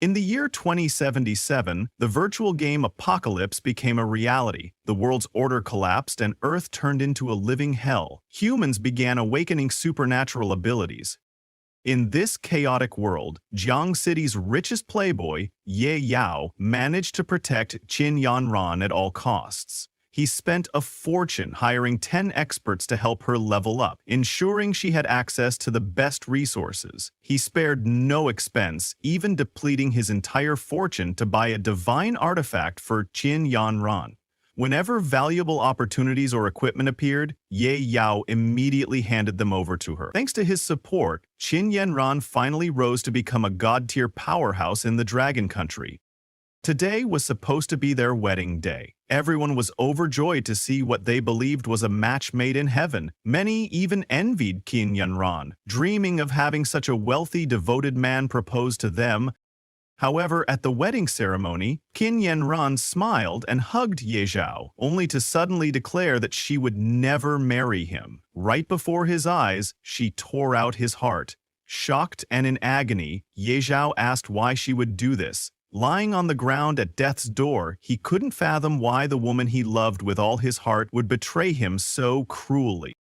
In the year 2077, the virtual game Apocalypse became a reality. The world's order collapsed and Earth turned into a living hell. Humans began awakening supernatural abilities. In this chaotic world, Jiang City's richest playboy, Ye Yao, managed to protect Qin Yanran at all costs. He spent a fortune hiring 10 experts to help her level up, ensuring she had access to the best resources. He spared no expense, even depleting his entire fortune to buy a divine artifact for Qin Yanran. Whenever valuable opportunities or equipment appeared, Ye Yao immediately handed them over to her. Thanks to his support, Qin Yanran finally rose to become a god-tier powerhouse in the Dragon Country. Today was supposed to be their wedding day. Everyone was overjoyed to see what they believed was a match made in heaven. Many even envied Qin Yanran, dreaming of having such a wealthy, devoted man propose to them. However, at the wedding ceremony, Qin Yanran smiled and hugged Ye Zhao, only to suddenly declare that she would never marry him. Right before his eyes, she tore out his heart. Shocked and in agony, Ye Zhao asked why she would do this. Lying on the ground at death's door, he couldn't fathom why the woman he loved with all his heart would betray him so cruelly.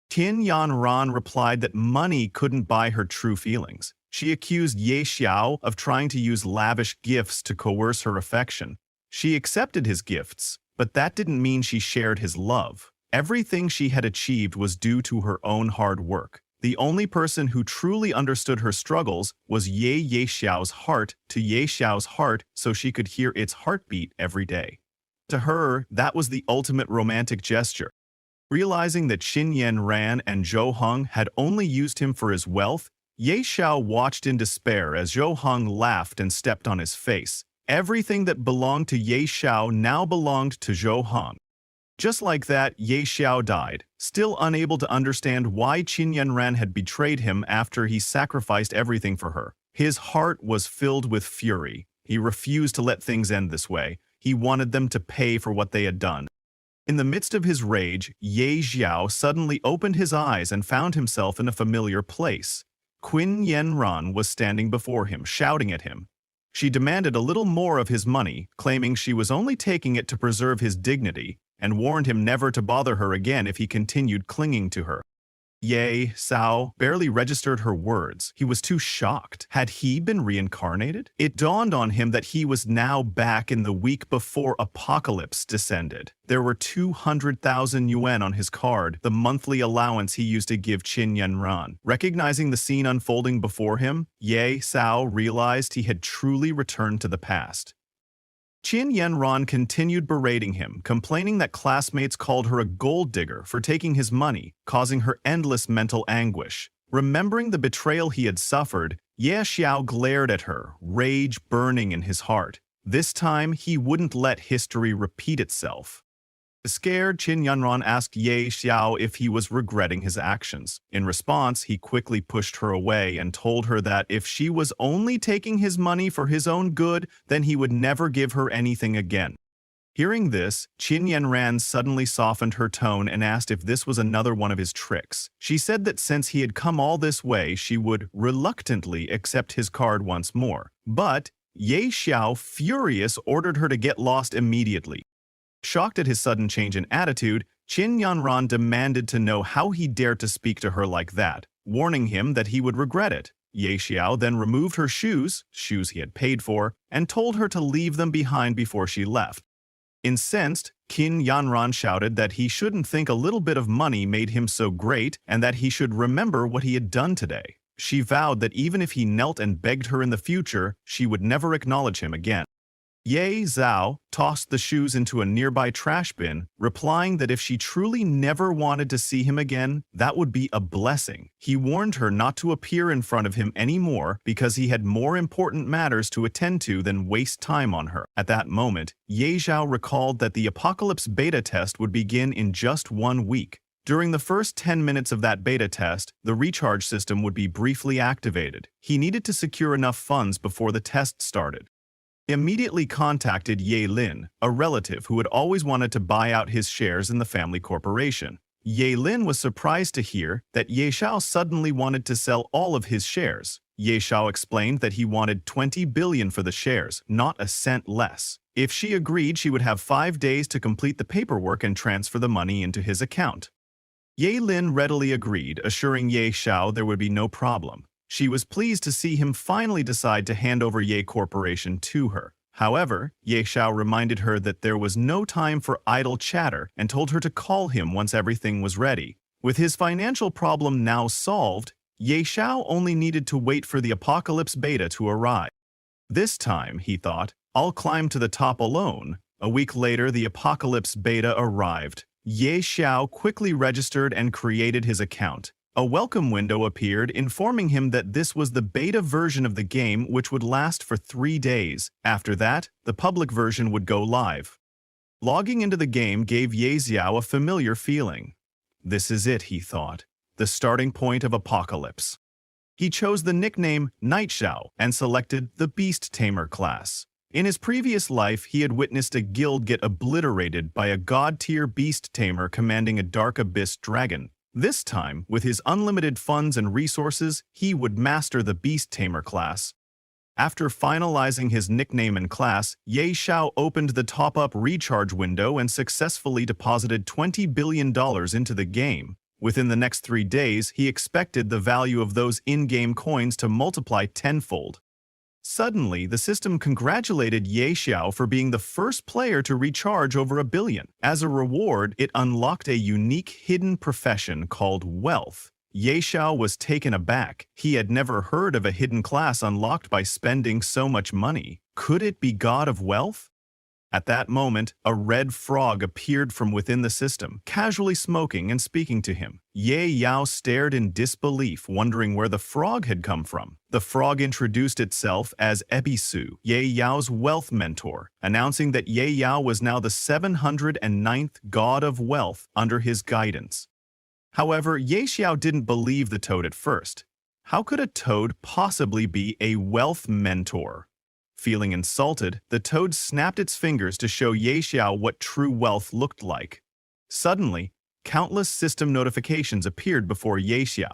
Qin Yanran replied that money couldn't buy her true feelings. She accused Ye Xiao of trying to use lavish gifts to coerce her affection. She accepted his gifts, but that didn't mean she shared his love. Everything she had achieved was due to her own hard work. The only person who truly understood her struggles was Ye Xiao's heart to Ye Xiao's heart so she could hear its heartbeat every day. To her, that was the ultimate romantic gesture. Realizing that Qin Yanran and Zhou Heng had only used him for his wealth, Ye Xiao watched in despair as Zhou Heng laughed and stepped on his face. Everything that belonged to Ye Xiao now belonged to Zhou Heng. Just like that, Ye Xiao died, still unable to understand why Qin Yanran had betrayed him after he sacrificed everything for her. His heart was filled with fury. He refused to let things end this way. He wanted them to pay for what they had done. In the midst of his rage, Ye Xiao suddenly opened his eyes and found himself in a familiar place. Qin Yanran was standing before him, shouting at him. She demanded a little more of his money, claiming she was only taking it to preserve his dignity, and warned him never to bother her again if he continued clinging to her. Ye Xiao barely registered her words. He was too shocked. Had he been reincarnated? It dawned on him that he was now back in the week before Apocalypse descended. There were 200,000 yuan on his card, the monthly allowance he used to give Qin Yanran. Recognizing the scene unfolding before him, Ye Xiao realized he had truly returned to the past. Qin Yanran continued berating him, complaining that classmates called her a gold digger for taking his money, causing her endless mental anguish. Remembering the betrayal he had suffered, Ye Xiao glared at her, rage burning in his heart. This time, he wouldn't let history repeat itself. Scared, Qin Yanran asked Ye Xiao if he was regretting his actions. In response, he quickly pushed her away and told her that if she was only taking his money for his own good, then he would never give her anything again. Hearing this, Qin Yanran suddenly softened her tone and asked if this was another one of his tricks. She said that since he had come all this way, she would reluctantly accept his card once more. But Ye Xiao, furious, ordered her to get lost immediately. Shocked at his sudden change in attitude, Qin Yanran demanded to know how he dared to speak to her like that, warning him that he would regret it. Ye Xiao then removed her shoes he had paid for, and told her to leave them behind before she left. Incensed, Qin Yanran shouted that he shouldn't think a little bit of money made him so great and that he should remember what he had done today. She vowed that even if he knelt and begged her in the future, she would never acknowledge him again. Ye Zhao tossed the shoes into a nearby trash bin, replying that if she truly never wanted to see him again, that would be a blessing. He warned her not to appear in front of him anymore because he had more important matters to attend to than waste time on her. At that moment, Ye Zhao recalled that the Apocalypse beta test would begin in just 1 week. During the first 10 minutes of that beta test, the recharge system would be briefly activated. He needed to secure enough funds before the test started. Immediately contacted Ye Lin, a relative who had always wanted to buy out his shares in the family corporation. Ye Lin was surprised to hear that Ye Xiao suddenly wanted to sell all of his shares. Ye Xiao explained that he wanted 20 billion for the shares, not a cent less. If she agreed, she would have 5 days to complete the paperwork and transfer the money into his account. Ye Lin readily agreed, assuring Ye Xiao there would be no problem. She was pleased to see him finally decide to hand over Ye Corporation to her. However, Ye Xiao reminded her that there was no time for idle chatter and told her to call him once everything was ready. With his financial problem now solved, Ye Xiao only needed to wait for the Apocalypse Beta to arrive. This time, he thought, I'll climb to the top alone. A week later, the Apocalypse Beta arrived. Ye Xiao quickly registered and created his account. A welcome window appeared informing him that this was the beta version of the game, which would last for 3 days. After that, the public version would go live. Logging into the game gave Ye Xiao a familiar feeling. This is it, he thought, the starting point of Apocalypse. He chose the nickname Night Xiao and selected the Beast Tamer class. In his previous life, he had witnessed a guild get obliterated by a god-tier beast tamer commanding a dark abyss dragon. This time, with his unlimited funds and resources, he would master the beast tamer class. After finalizing his nickname and class, Ye Xiao opened the top-up recharge window and successfully deposited $20 billion into the game. Within the next 3 days, he expected the value of those in-game coins to multiply tenfold. Suddenly, the system congratulated Ye Xiao for being the first player to recharge over $1 billion. As a reward, it unlocked a unique hidden profession called Wealth. Ye Xiao was taken aback. He had never heard of a hidden class unlocked by spending so much money. Could it be God of Wealth? At that moment, a red frog appeared from within the system, casually smoking and speaking to him. Ye Yao stared in disbelief, wondering where the frog had come from. The frog introduced itself as Ebisu, Ye Yao's wealth mentor, announcing that Ye Yao was now the 709th god of wealth under his guidance. However, Ye Xiao didn't believe the toad at first. How could a toad possibly be a wealth mentor? Feeling insulted, the toad snapped its fingers to show Ye Xiao what true wealth looked like. Suddenly, countless system notifications appeared before Ye Xiao.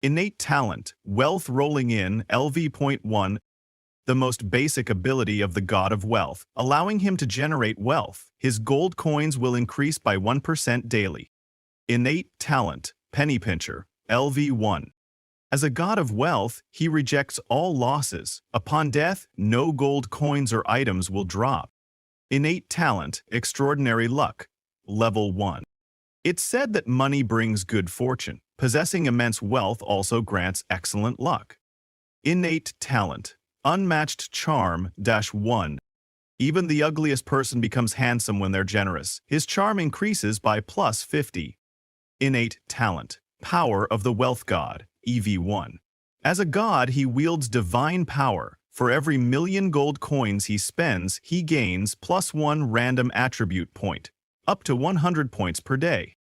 Innate talent, wealth rolling in, LV.1, the most basic ability of the god of wealth, allowing him to generate wealth. His gold coins will increase by 1% daily. Innate talent, penny pincher, LV.1. As a god of wealth, he rejects all losses. Upon death, no gold coins or items will drop. Innate talent, extraordinary luck, level 1. It's said that money brings good fortune. Possessing immense wealth also grants excellent luck. Innate talent, unmatched charm, -1. Even the ugliest person becomes handsome when they're generous. His charm increases by +50. Innate talent, power of the wealth god, EV1. As a god, he wields divine power. For every 1,000,000 gold coins he spends, he gains +1 random attribute point, up to 100 points per day.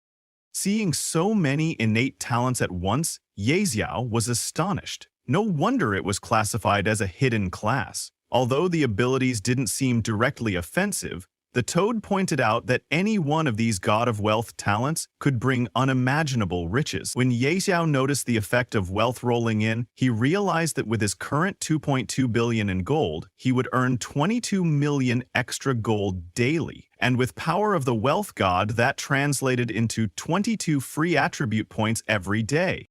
Seeing so many innate talents at once, Ye Xiao was astonished. No wonder it was classified as a hidden class. Although the abilities didn't seem directly offensive, the toad pointed out that any one of these god of wealth talents could bring unimaginable riches. When Ye Xiao noticed the effect of wealth rolling in, he realized that with his current 2.2 billion in gold, he would earn 22 million extra gold daily. And with power of the wealth god, that translated into 22 free attribute points every day.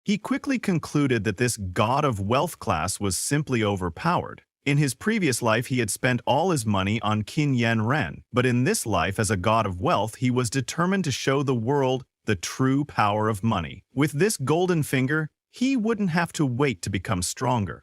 He quickly concluded that this god of wealth class was simply overpowered. In his previous life, he had spent all his money on Qin Yen Ren, but in this life as a god of wealth, he was determined to show the world the true power of money. With this golden finger, he wouldn't have to wait to become stronger.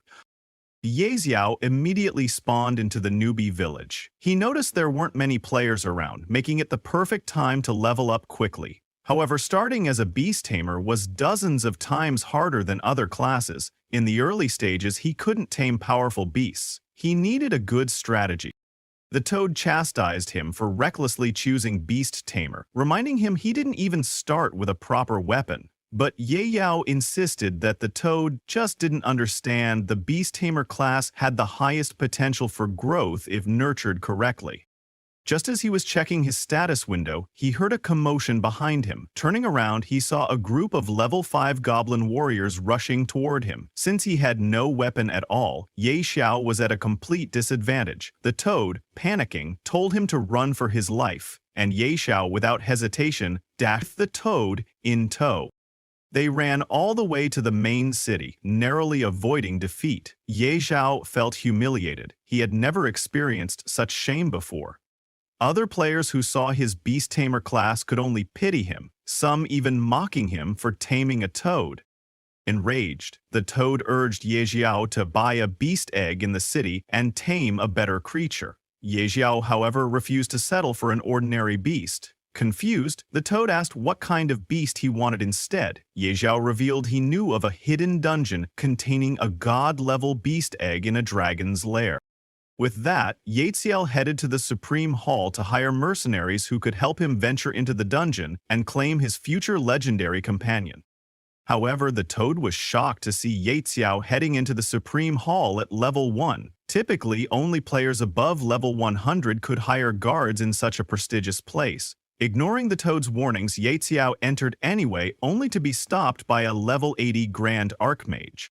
Ye Xiao immediately spawned into the newbie village. He noticed there weren't many players around, making it the perfect time to level up quickly. However, starting as a beast tamer was dozens of times harder than other classes. In the early stages, he couldn't tame powerful beasts. He needed a good strategy. The toad chastised him for recklessly choosing beast tamer, reminding him he didn't even start with a proper weapon. But Ye Yao insisted that the toad just didn't understand the beast tamer class had the highest potential for growth if nurtured correctly. Just as he was checking his status window, he heard a commotion behind him. Turning around, he saw a group of level 5 goblin warriors rushing toward him. Since he had no weapon at all, Ye Xiao was at a complete disadvantage. The toad, panicking, told him to run for his life, and Ye Xiao, without hesitation, dashed the toad in tow. They ran all the way to the main city, narrowly avoiding defeat. Ye Xiao felt humiliated. He had never experienced such shame before. Other players who saw his beast tamer class could only pity him, some even mocking him for taming a toad. Enraged, the toad urged Ye Xiao to buy a beast egg in the city and tame a better creature. Ye Xiao, however, refused to settle for an ordinary beast. Confused, the toad asked what kind of beast he wanted instead. Ye Xiao revealed he knew of a hidden dungeon containing a god-level beast egg in a dragon's lair. With that, Yaeziel headed to the Supreme Hall to hire mercenaries who could help him venture into the dungeon and claim his future legendary companion. However, the toad was shocked to see Yaeziel heading into the Supreme Hall at level 1. Typically, only players above level 100 could hire guards in such a prestigious place. Ignoring the toad's warnings, Yaeziel entered anyway, only to be stopped by a level 80 Grand Archmage.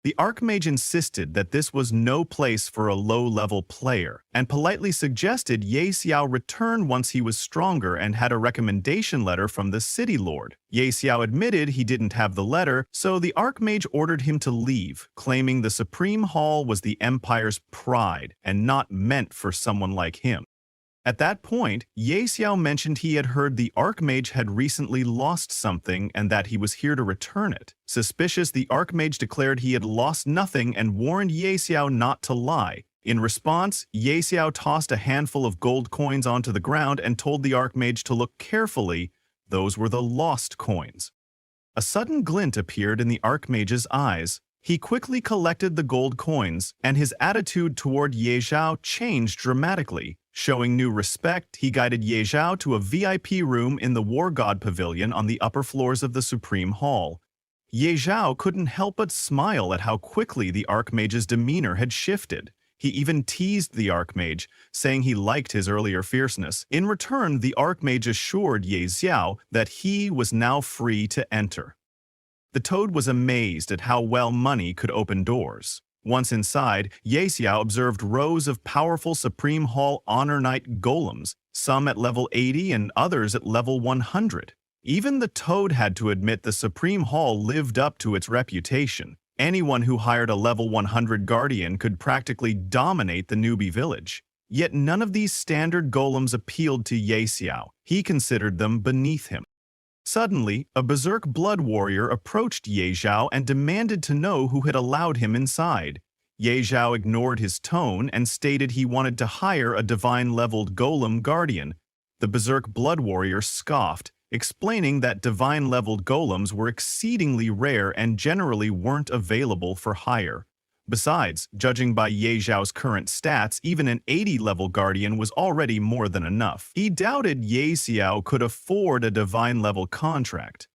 The Archmage insisted that this was no place for a low-level player, and politely suggested Ye Xiao return once he was stronger and had a recommendation letter from the City Lord. Ye Xiao admitted he didn't have the letter, so the Archmage ordered him to leave, claiming the Supreme Hall was the Empire's pride and not meant for someone like him. At that point, Ye Xiao mentioned he had heard the Archmage had recently lost something and that he was here to return it. Suspicious, the Archmage declared he had lost nothing and warned Ye Xiao not to lie. In response, Ye Xiao tossed a handful of gold coins onto the ground and told the Archmage to look carefully. Those were the lost coins. A sudden glint appeared in the Archmage's eyes. He quickly collected the gold coins, and his attitude toward Ye Xiao changed dramatically. Showing new respect, he guided Ye Xiao to a VIP room in the War God Pavilion on the upper floors of the Supreme Hall. Ye Xiao couldn't help but smile at how quickly the Archmage's demeanor had shifted. He even teased the Archmage, saying he liked his earlier fierceness. In return, the Archmage assured Ye Xiao that he was now free to enter. The toad was amazed at how well money could open doors. Once inside, Ye Xiao observed rows of powerful Supreme Hall Honor Knight golems, some at level 80 and others at level 100. Even the toad had to admit the Supreme Hall lived up to its reputation. Anyone who hired a level 100 guardian could practically dominate the newbie village. Yet none of these standard golems appealed to Ye Xiao. He considered them beneath him. Suddenly, a berserk blood warrior approached Ye Xiao and demanded to know who had allowed him inside. Ye Xiao ignored his tone and stated he wanted to hire a divine-leveled golem guardian. The berserk blood warrior scoffed, explaining that divine-leveled golems were exceedingly rare and generally weren't available for hire. Besides, judging by Ye Xiao's current stats, even an 80-level guardian was already more than enough. He doubted Ye Xiao could afford a divine-level contract.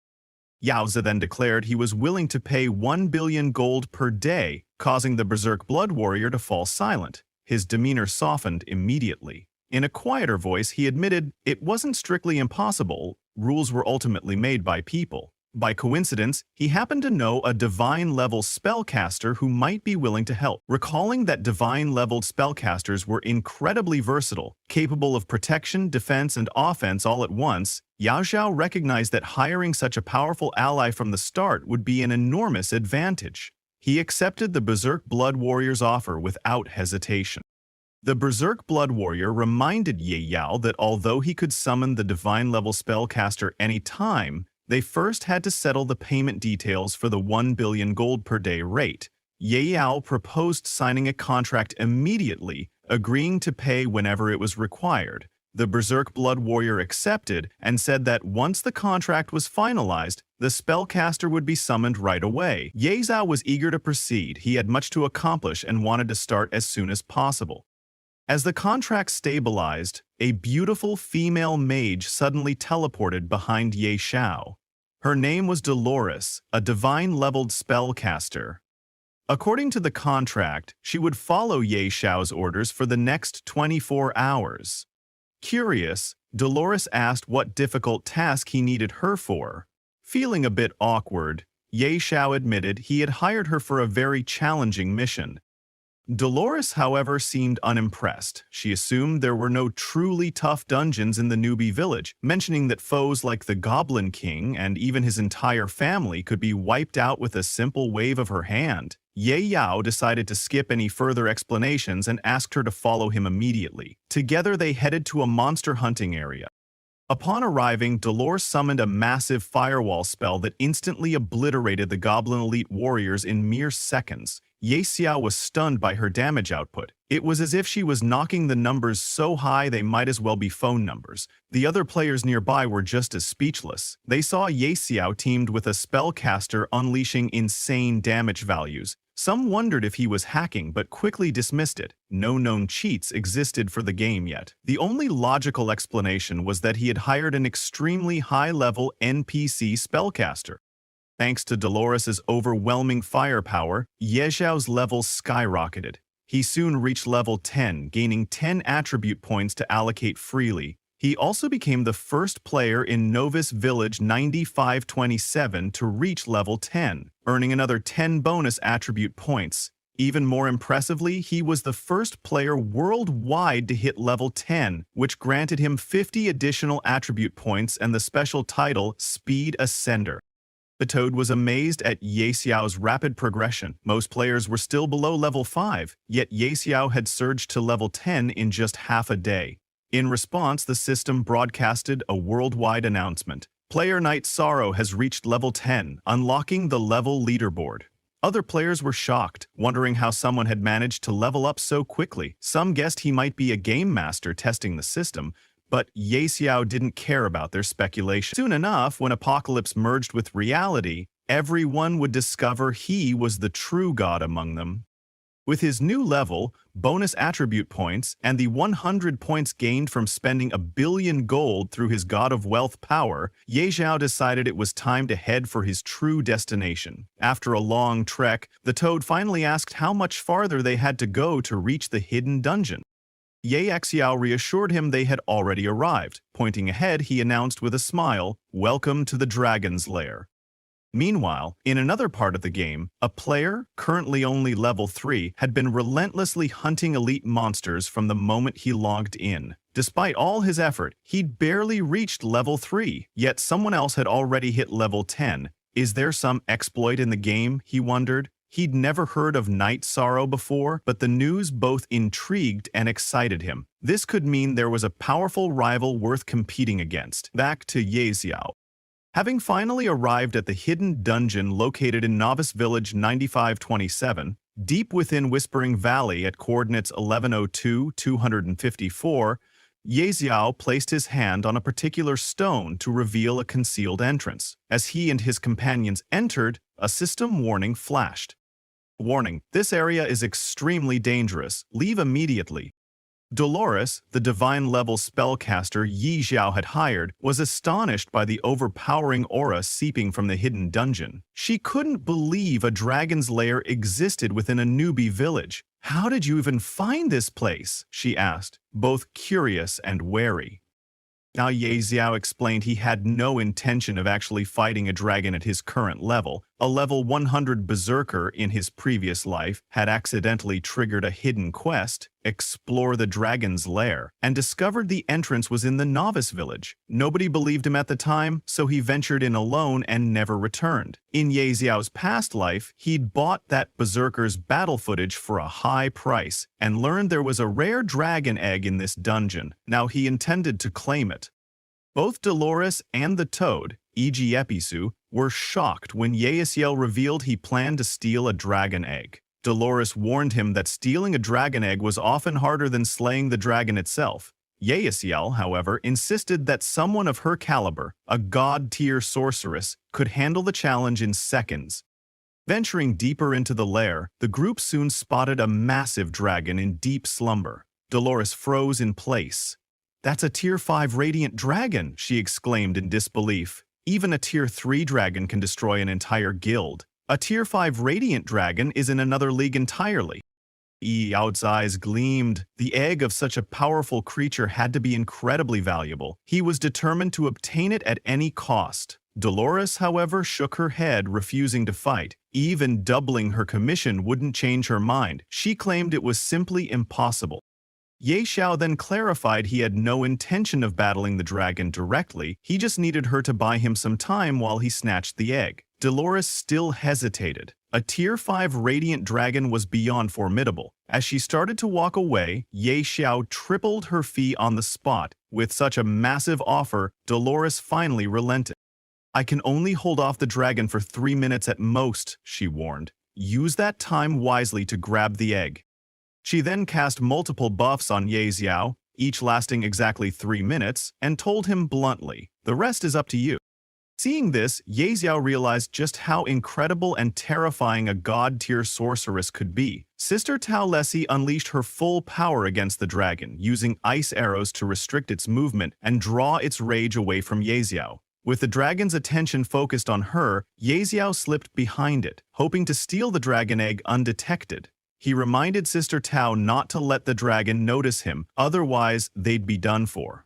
Yaozi then declared he was willing to pay 1 billion gold per day, causing the berserk blood warrior to fall silent. His demeanor softened immediately. In a quieter voice, he admitted it wasn't strictly impossible. Rules were ultimately made by people. By coincidence, he happened to know a divine-level spellcaster who might be willing to help. Recalling that divine-leveled spellcasters were incredibly versatile, capable of protection, defense, and offense all at once, Yao Xiao recognized that hiring such a powerful ally from the start would be an enormous advantage. He accepted the Berserk Blood Warrior's offer without hesitation. The Berserk Blood Warrior reminded Ye Yao that although he could summon the divine-level spellcaster any time, they first had to settle the payment details for the 1 billion gold per day rate. Ye Yao proposed signing a contract immediately, agreeing to pay whenever it was required. The Berserk Blood Warrior accepted and said that once the contract was finalized, the spellcaster would be summoned right away. Ye Zhao was eager to proceed. He had much to accomplish and wanted to start as soon as possible. As the contract stabilized, a beautiful female mage suddenly teleported behind Ye Xiao. Her name was Dolores, a divine-leveled spellcaster. According to the contract, she would follow Ye Xiao's orders for the next 24 hours. Curious, Dolores asked what difficult task he needed her for. Feeling a bit awkward, Ye Xiao admitted he had hired her for a very challenging mission. Dolores, however, seemed unimpressed. She assumed there were no truly tough dungeons in the newbie village, mentioning that foes like the Goblin King and even his entire family could be wiped out with a simple wave of her hand. Ye Yao decided to skip any further explanations and asked her to follow him immediately. Together they headed to a monster hunting area. Upon arriving, Dolores summoned a massive firewall spell that instantly obliterated the Goblin Elite warriors in mere seconds. Ye Xiao was stunned by her damage output. It was as if she was knocking the numbers so high they might as well be phone numbers. The other players nearby were just as speechless. They saw Ye Xiao teamed with a spellcaster unleashing insane damage values. Some wondered if he was hacking, but quickly dismissed it. No known cheats existed for the game yet. The only logical explanation was that he had hired an extremely high-level NPC spellcaster. Thanks to Dolores' overwhelming firepower, Ye Xiao's levels skyrocketed. He soon reached level 10, gaining 10 attribute points to allocate freely. He also became the first player in Novice Village 9527 to reach level 10, earning another 10 bonus attribute points. Even more impressively, he was the first player worldwide to hit level 10, which granted him 50 additional attribute points and the special title Speed Ascender. The Toad was amazed at Ye Xiao's rapid progression. Most players were still below level 5, yet Ye Xiao had surged to level 10 in just half a day. In response, the system broadcasted a worldwide announcement. Player Knight Sorrow has reached level 10, unlocking the level leaderboard. Other players were shocked, wondering how someone had managed to level up so quickly. Some guessed he might be a game master testing the system, but Ye Xiao didn't care about their speculation. Soon enough, when Apocalypse merged with reality, everyone would discover he was the true god among them. With his new level, bonus attribute points, and the 100 points gained from spending 1 billion gold through his God of Wealth power, Ye Xiao decided it was time to head for his true destination. After a long trek, the Toad finally asked how much farther they had to go to reach the hidden dungeon. Ye Xiao reassured him they had already arrived. Pointing ahead, he announced with a smile, "Welcome to the Dragon's Lair." Meanwhile, in another part of the game, a player, currently only level 3, had been relentlessly hunting elite monsters from the moment he logged in. Despite all his effort, he'd barely reached level 3, yet someone else had already hit level 10. Is there some exploit in the game, he wondered? He'd never heard of Night Sorrow before, but the news both intrigued and excited him. This could mean there was a powerful rival worth competing against. Back to Ye Xiao. Having finally arrived at the hidden dungeon located in Novice Village 9527, deep within Whispering Valley at coordinates 1102-254, Ye Xiao placed his hand on a particular stone to reveal a concealed entrance. As he and his companions entered, a system warning flashed. Warning: this area is extremely dangerous. Leave immediately. Dolores, the divine-level spellcaster Ye Xiao had hired, was astonished by the overpowering aura seeping from the hidden dungeon. She couldn't believe a dragon's lair existed within a newbie village. "How did you even find this place?" she asked, both curious and wary. Now Ye Xiao explained he had no intention of actually fighting a dragon at his current level. A level 100 berserker in his previous life had accidentally triggered a hidden quest, Explore the Dragon's Lair, and discovered the entrance was in the Novice Village. Nobody believed him at the time, so he ventured in alone and never returned. In Ye Xiao's past life, he'd bought that berserker's battle footage for a high price and learned there was a rare dragon egg in this dungeon. Now he intended to claim it. Both Dolores and the Toad, e.g. Episu, were shocked when Ye Xiao revealed he planned to steal a dragon egg. Dolores warned him that stealing a dragon egg was often harder than slaying the dragon itself. Ye Xiao, however, insisted that someone of her caliber, a god-tier sorceress, could handle the challenge in seconds. Venturing deeper into the lair, the group soon spotted a massive dragon in deep slumber. Dolores froze in place. "That's a Tier 5 Radiant Dragon," she exclaimed in disbelief. "Even a Tier 3 dragon can destroy an entire guild. A Tier 5 Radiant Dragon is in another league entirely." Yao's eyes gleamed. The egg of such a powerful creature had to be incredibly valuable. He was determined to obtain it at any cost. Dolores, however, shook her head, refusing to fight. Even doubling her commission wouldn't change her mind. She claimed it was simply impossible. Ye Xiao then clarified he had no intention of battling the dragon directly, he just needed her to buy him some time while he snatched the egg. Dolores still hesitated. A Tier 5 Radiant Dragon was beyond formidable. As she started to walk away, Ye Xiao tripled her fee on the spot. With such a massive offer, Dolores finally relented. "I can only hold off the dragon for 3 minutes at most," she warned. "Use that time wisely to grab the egg." She then cast multiple buffs on Ye Xiao, each lasting exactly 3 minutes, and told him bluntly, "The rest is up to you." Seeing this, Ye Xiao realized just how incredible and terrifying a god-tier sorceress could be. Sister Tao Lesi unleashed her full power against the dragon, using ice arrows to restrict its movement and draw its rage away from Ye Xiao. With the dragon's attention focused on her, Ye Xiao slipped behind it, hoping to steal the dragon egg undetected. He reminded Sister Tao not to let the dragon notice him, otherwise they'd be done for.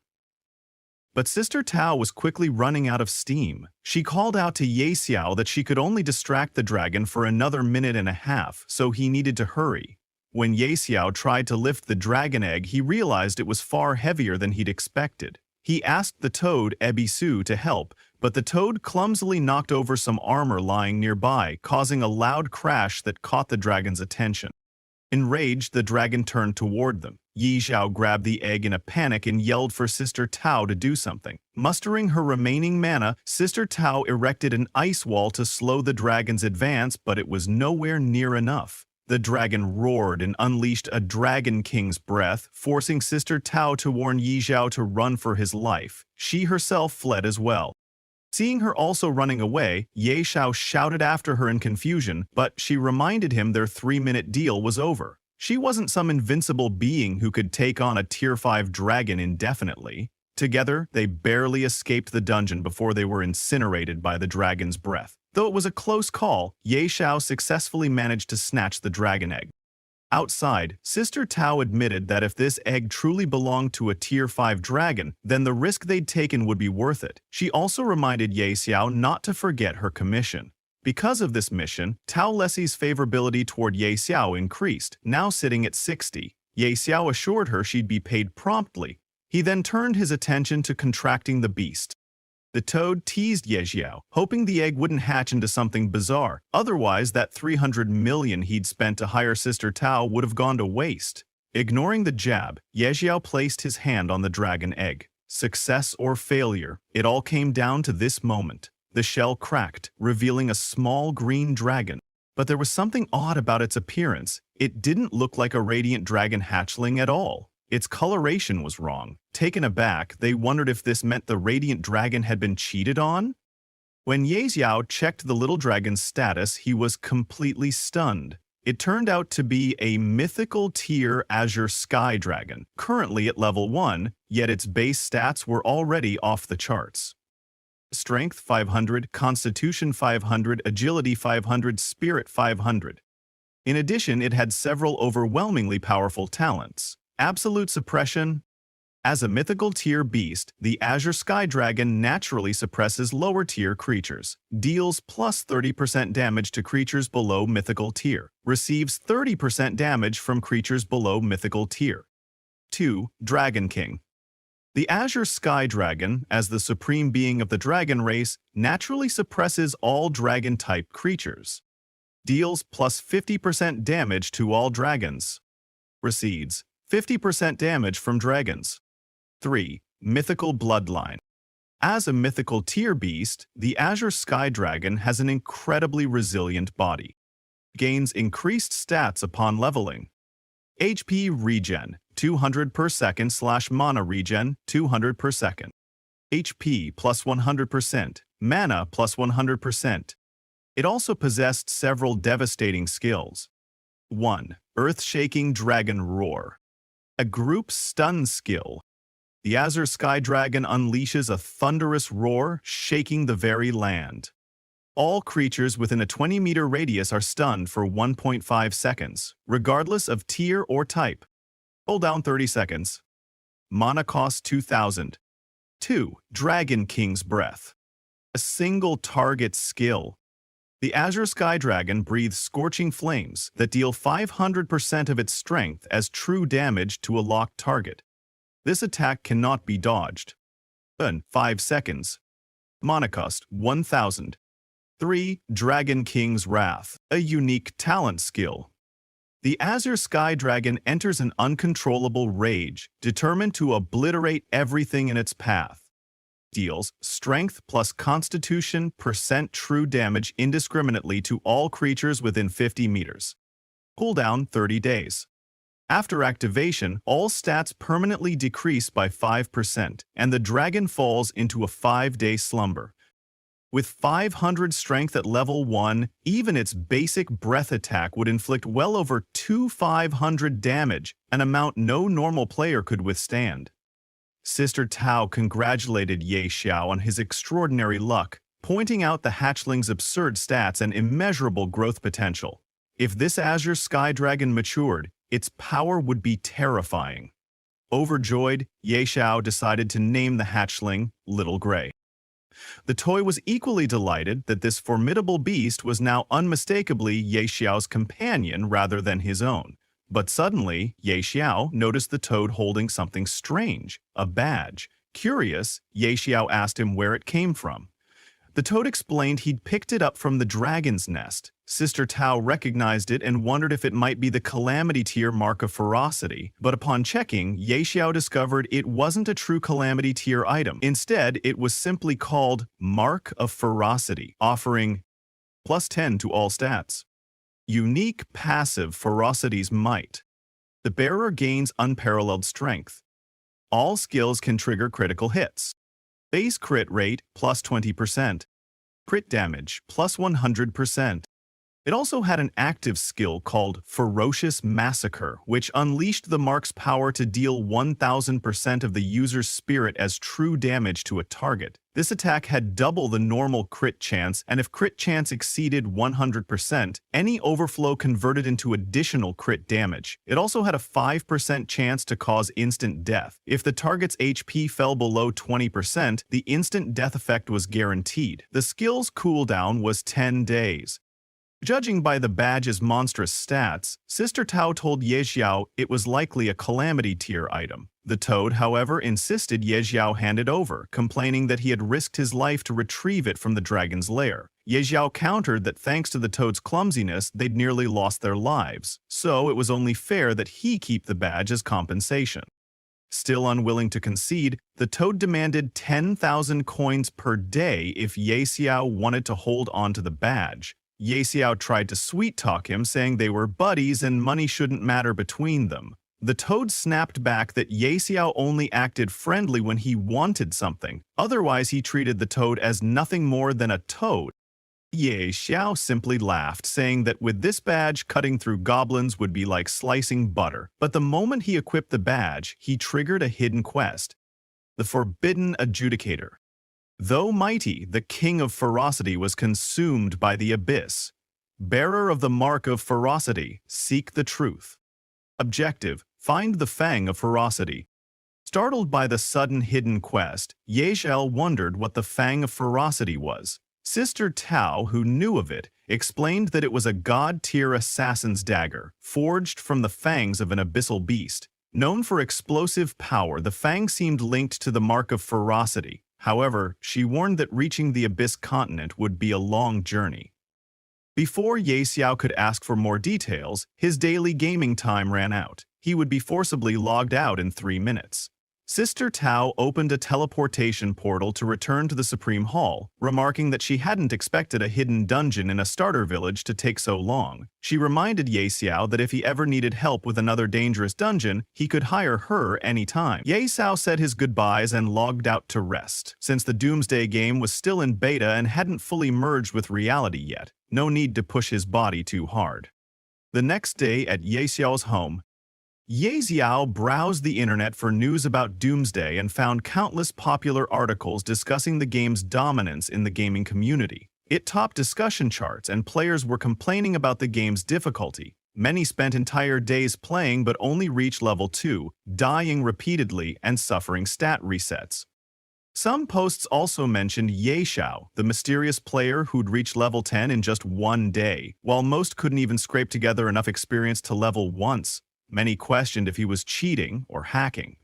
But Sister Tao was quickly running out of steam. She called out to Ye Xiao that she could only distract the dragon for another minute and a half, so he needed to hurry. When Ye Xiao tried to lift the dragon egg, he realized it was far heavier than he'd expected. He asked the toad, Ebisu, to help, but the toad clumsily knocked over some armor lying nearby, causing a loud crash that caught the dragon's attention. Enraged, the dragon turned toward them. Ye Xiao grabbed the egg in a panic and yelled for Sister Tao to do something. Mustering her remaining mana, Sister Tao erected an ice wall to slow the dragon's advance, but it was nowhere near enough. The dragon roared and unleashed a Dragon King's breath, forcing Sister Tao to warn Ye Xiao to run for his life. She herself fled as well. Seeing her also running away, Ye Xiao shouted after her in confusion, but she reminded him their 3-minute deal was over. She wasn't some invincible being who could take on a Tier 5 dragon indefinitely. Together, they barely escaped the dungeon before they were incinerated by the dragon's breath. Though it was a close call, Ye Xiao successfully managed to snatch the dragon egg. Outside, Sister Tao admitted that if this egg truly belonged to a Tier 5 dragon, then the risk they'd taken would be worth it. She also reminded Ye Xiao not to forget her commission. Because of this mission, Tao Lesi's favorability toward Ye Xiao increased, now sitting at 60. Ye Xiao assured her she'd be paid promptly. He then turned his attention to contracting the beast. The toad teased Ye Xiao, hoping the egg wouldn't hatch into something bizarre. Otherwise, that 300 million he'd spent to hire Sister Tao would have gone to waste. Ignoring the jab, Ye Xiao placed his hand on the dragon egg. Success or failure, it all came down to this moment. The shell cracked, revealing a small green dragon. But there was something odd about its appearance. It didn't look like a radiant dragon hatchling at all. Its coloration was wrong. Taken aback, they wondered if this meant the radiant dragon had been cheated on? When Ye Xiao checked the little dragon's status, he was completely stunned. It turned out to be a mythical tier Azure Sky Dragon, currently at level 1, yet its base stats were already off the charts. Strength 500, Constitution 500, Agility 500, Spirit 500. In addition, it had several overwhelmingly powerful talents. Absolute Suppression. As a mythical tier beast, the Azure Sky Dragon naturally suppresses lower tier creatures, deals plus 30% damage to creatures below mythical tier, receives 30% damage from creatures below mythical tier. 2. Dragon King. The Azure Sky Dragon, as the supreme being of the dragon race, naturally suppresses all dragon-type creatures. Deals plus 50% damage to all dragons. Recedes 50% damage from dragons. 3. Mythical Bloodline. As a mythical tier beast, the Azure Sky Dragon has an incredibly resilient body. Gains increased stats upon leveling. HP regen, 200 per second / mana regen, 200 per second. HP plus 100%, mana plus 100%. It also possessed several devastating skills. 1. Earth-shaking Dragon Roar. A group stun skill. The Azure Sky Dragon unleashes a thunderous roar, shaking the very land. All creatures within a 20-meter radius are stunned for 1.5 seconds, regardless of tier or type. Hold down 30 seconds. Mana cost 2,000. 2. Dragon King's Breath. A single target skill. The Azure Sky Dragon breathes scorching flames that deal 500% of its strength as true damage to a locked target. This attack cannot be dodged. 5 seconds. Mana cost 1,000. 3. Dragon King's Wrath. A unique talent skill. The Azure Sky Dragon enters an uncontrollable rage, determined to obliterate everything in its path. Deals strength plus constitution % true damage indiscriminately to all creatures within 50 meters. Cooldown 30 days. After activation, all stats permanently decrease by 5%, and the dragon falls into a 5-day slumber. With 500 strength at level 1, even its basic breath attack would inflict well over 2,500 damage, an amount no normal player could withstand. Sister Tao congratulated Ye Xiao on his extraordinary luck, pointing out the hatchling's absurd stats and immeasurable growth potential. If this Azure Sky Dragon matured, its power would be terrifying. Overjoyed, Ye Xiao decided to name the hatchling Little Gray. The toy was equally delighted that this formidable beast was now unmistakably Ye Xiao's companion rather than his own. But suddenly, Ye Xiao noticed the toad holding something strange, a badge. Curious, Ye Xiao asked him where it came from. The toad explained he'd picked it up from the dragon's nest. Sister Tao recognized it and wondered if it might be the Calamity tier Mark of Ferocity, but upon checking, Ye Xiao discovered it wasn't a true Calamity tier item. Instead, it was simply called Mark of Ferocity, offering +10 to all stats. Unique passive Ferocity's Might. The bearer gains unparalleled strength. All skills can trigger critical hits. Base crit rate +20%. Crit damage +100%. It also had an active skill called Ferocious Massacre, which unleashed the mark's power to deal 1,000% of the user's spirit as true damage to a target. This attack had double the normal crit chance, and if crit chance exceeded 100%, any overflow converted into additional crit damage. It also had a 5% chance to cause instant death. If the target's HP fell below 20%, the instant death effect was guaranteed. The skill's cooldown was 10 days. Judging by the badge's monstrous stats, Sister Tao told Ye Xiao it was likely a Calamity tier item. The toad, however, insisted Ye Xiao hand it over, complaining that he had risked his life to retrieve it from the dragon's lair. Ye Xiao countered that thanks to the toad's clumsiness, they'd nearly lost their lives, so it was only fair that he keep the badge as compensation. Still unwilling to concede, the toad demanded 10,000 coins per day if Ye Xiao wanted to hold on to the badge. Ye Xiao tried to sweet-talk him, saying they were buddies and money shouldn't matter between them. The toad snapped back that Ye Xiao only acted friendly when he wanted something. Otherwise, he treated the toad as nothing more than a toad. Ye Xiao simply laughed, saying that with this badge, cutting through goblins would be like slicing butter. But the moment he equipped the badge, he triggered a hidden quest: the Forbidden Adjudicator. Though mighty, the King of Ferocity was consumed by the abyss. Bearer of the Mark of Ferocity, seek the truth. Objective: find the Fang of Ferocity. Startled by the sudden hidden quest, Ye Xiao wondered what the Fang of Ferocity was. Sister Tao, who knew of it, explained that it was a god-tier assassin's dagger, forged from the fangs of an abyssal beast. Known for explosive power, the Fang seemed linked to the Mark of Ferocity. However, she warned that reaching the Abyss continent would be a long journey. Before Ye Xiao could ask for more details, his daily gaming time ran out. He would be forcibly logged out in 3 minutes. Sister Tao opened a teleportation portal to return to the Supreme Hall, remarking that she hadn't expected a hidden dungeon in a starter village to take so long. She reminded Ye Xiao that if he ever needed help with another dangerous dungeon, he could hire her anytime. Ye Xiao said his goodbyes and logged out to rest. Since the Doomsday game was still in beta and hadn't fully merged with reality yet, no need to push his body too hard. The next day at Ye Xiao's home, Ye Xiao browsed the internet for news about Doomsday and found countless popular articles discussing the game's dominance in the gaming community. It topped discussion charts and players were complaining about the game's difficulty. Many spent entire days playing but only reached level 2, dying repeatedly and suffering stat resets. Some posts also mentioned Ye Xiao, the mysterious player who'd reached level 10 in just one day, while most couldn't even scrape together enough experience to level once. Many questioned if he was cheating or hacking.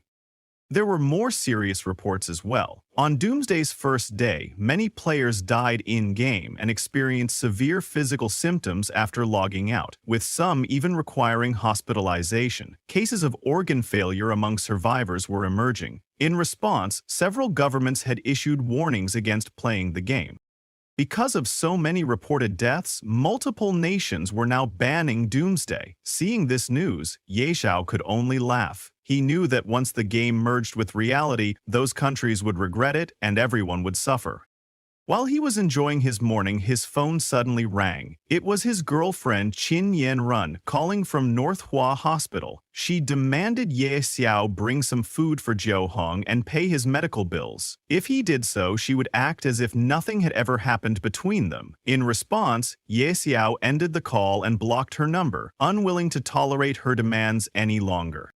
There were more serious reports as well. On Doomsday's first day, many players died in-game and experienced severe physical symptoms after logging out, with some even requiring hospitalization. Cases of organ failure among survivors were emerging. In response, several governments had issued warnings against playing the game. Because of so many reported deaths, multiple nations were now banning Doomsday. Seeing this news, Ye Xiao could only laugh. He knew that once the game merged with reality, those countries would regret it and everyone would suffer. While he was enjoying his morning, his phone suddenly rang. It was his girlfriend Qin Yanran calling from Northhua Hospital. She demanded Ye Xiao bring some food for Jiu Hong and pay his medical bills. If he did so, she would act as if nothing had ever happened between them. In response, Ye Xiao ended the call and blocked her number, unwilling to tolerate her demands any longer.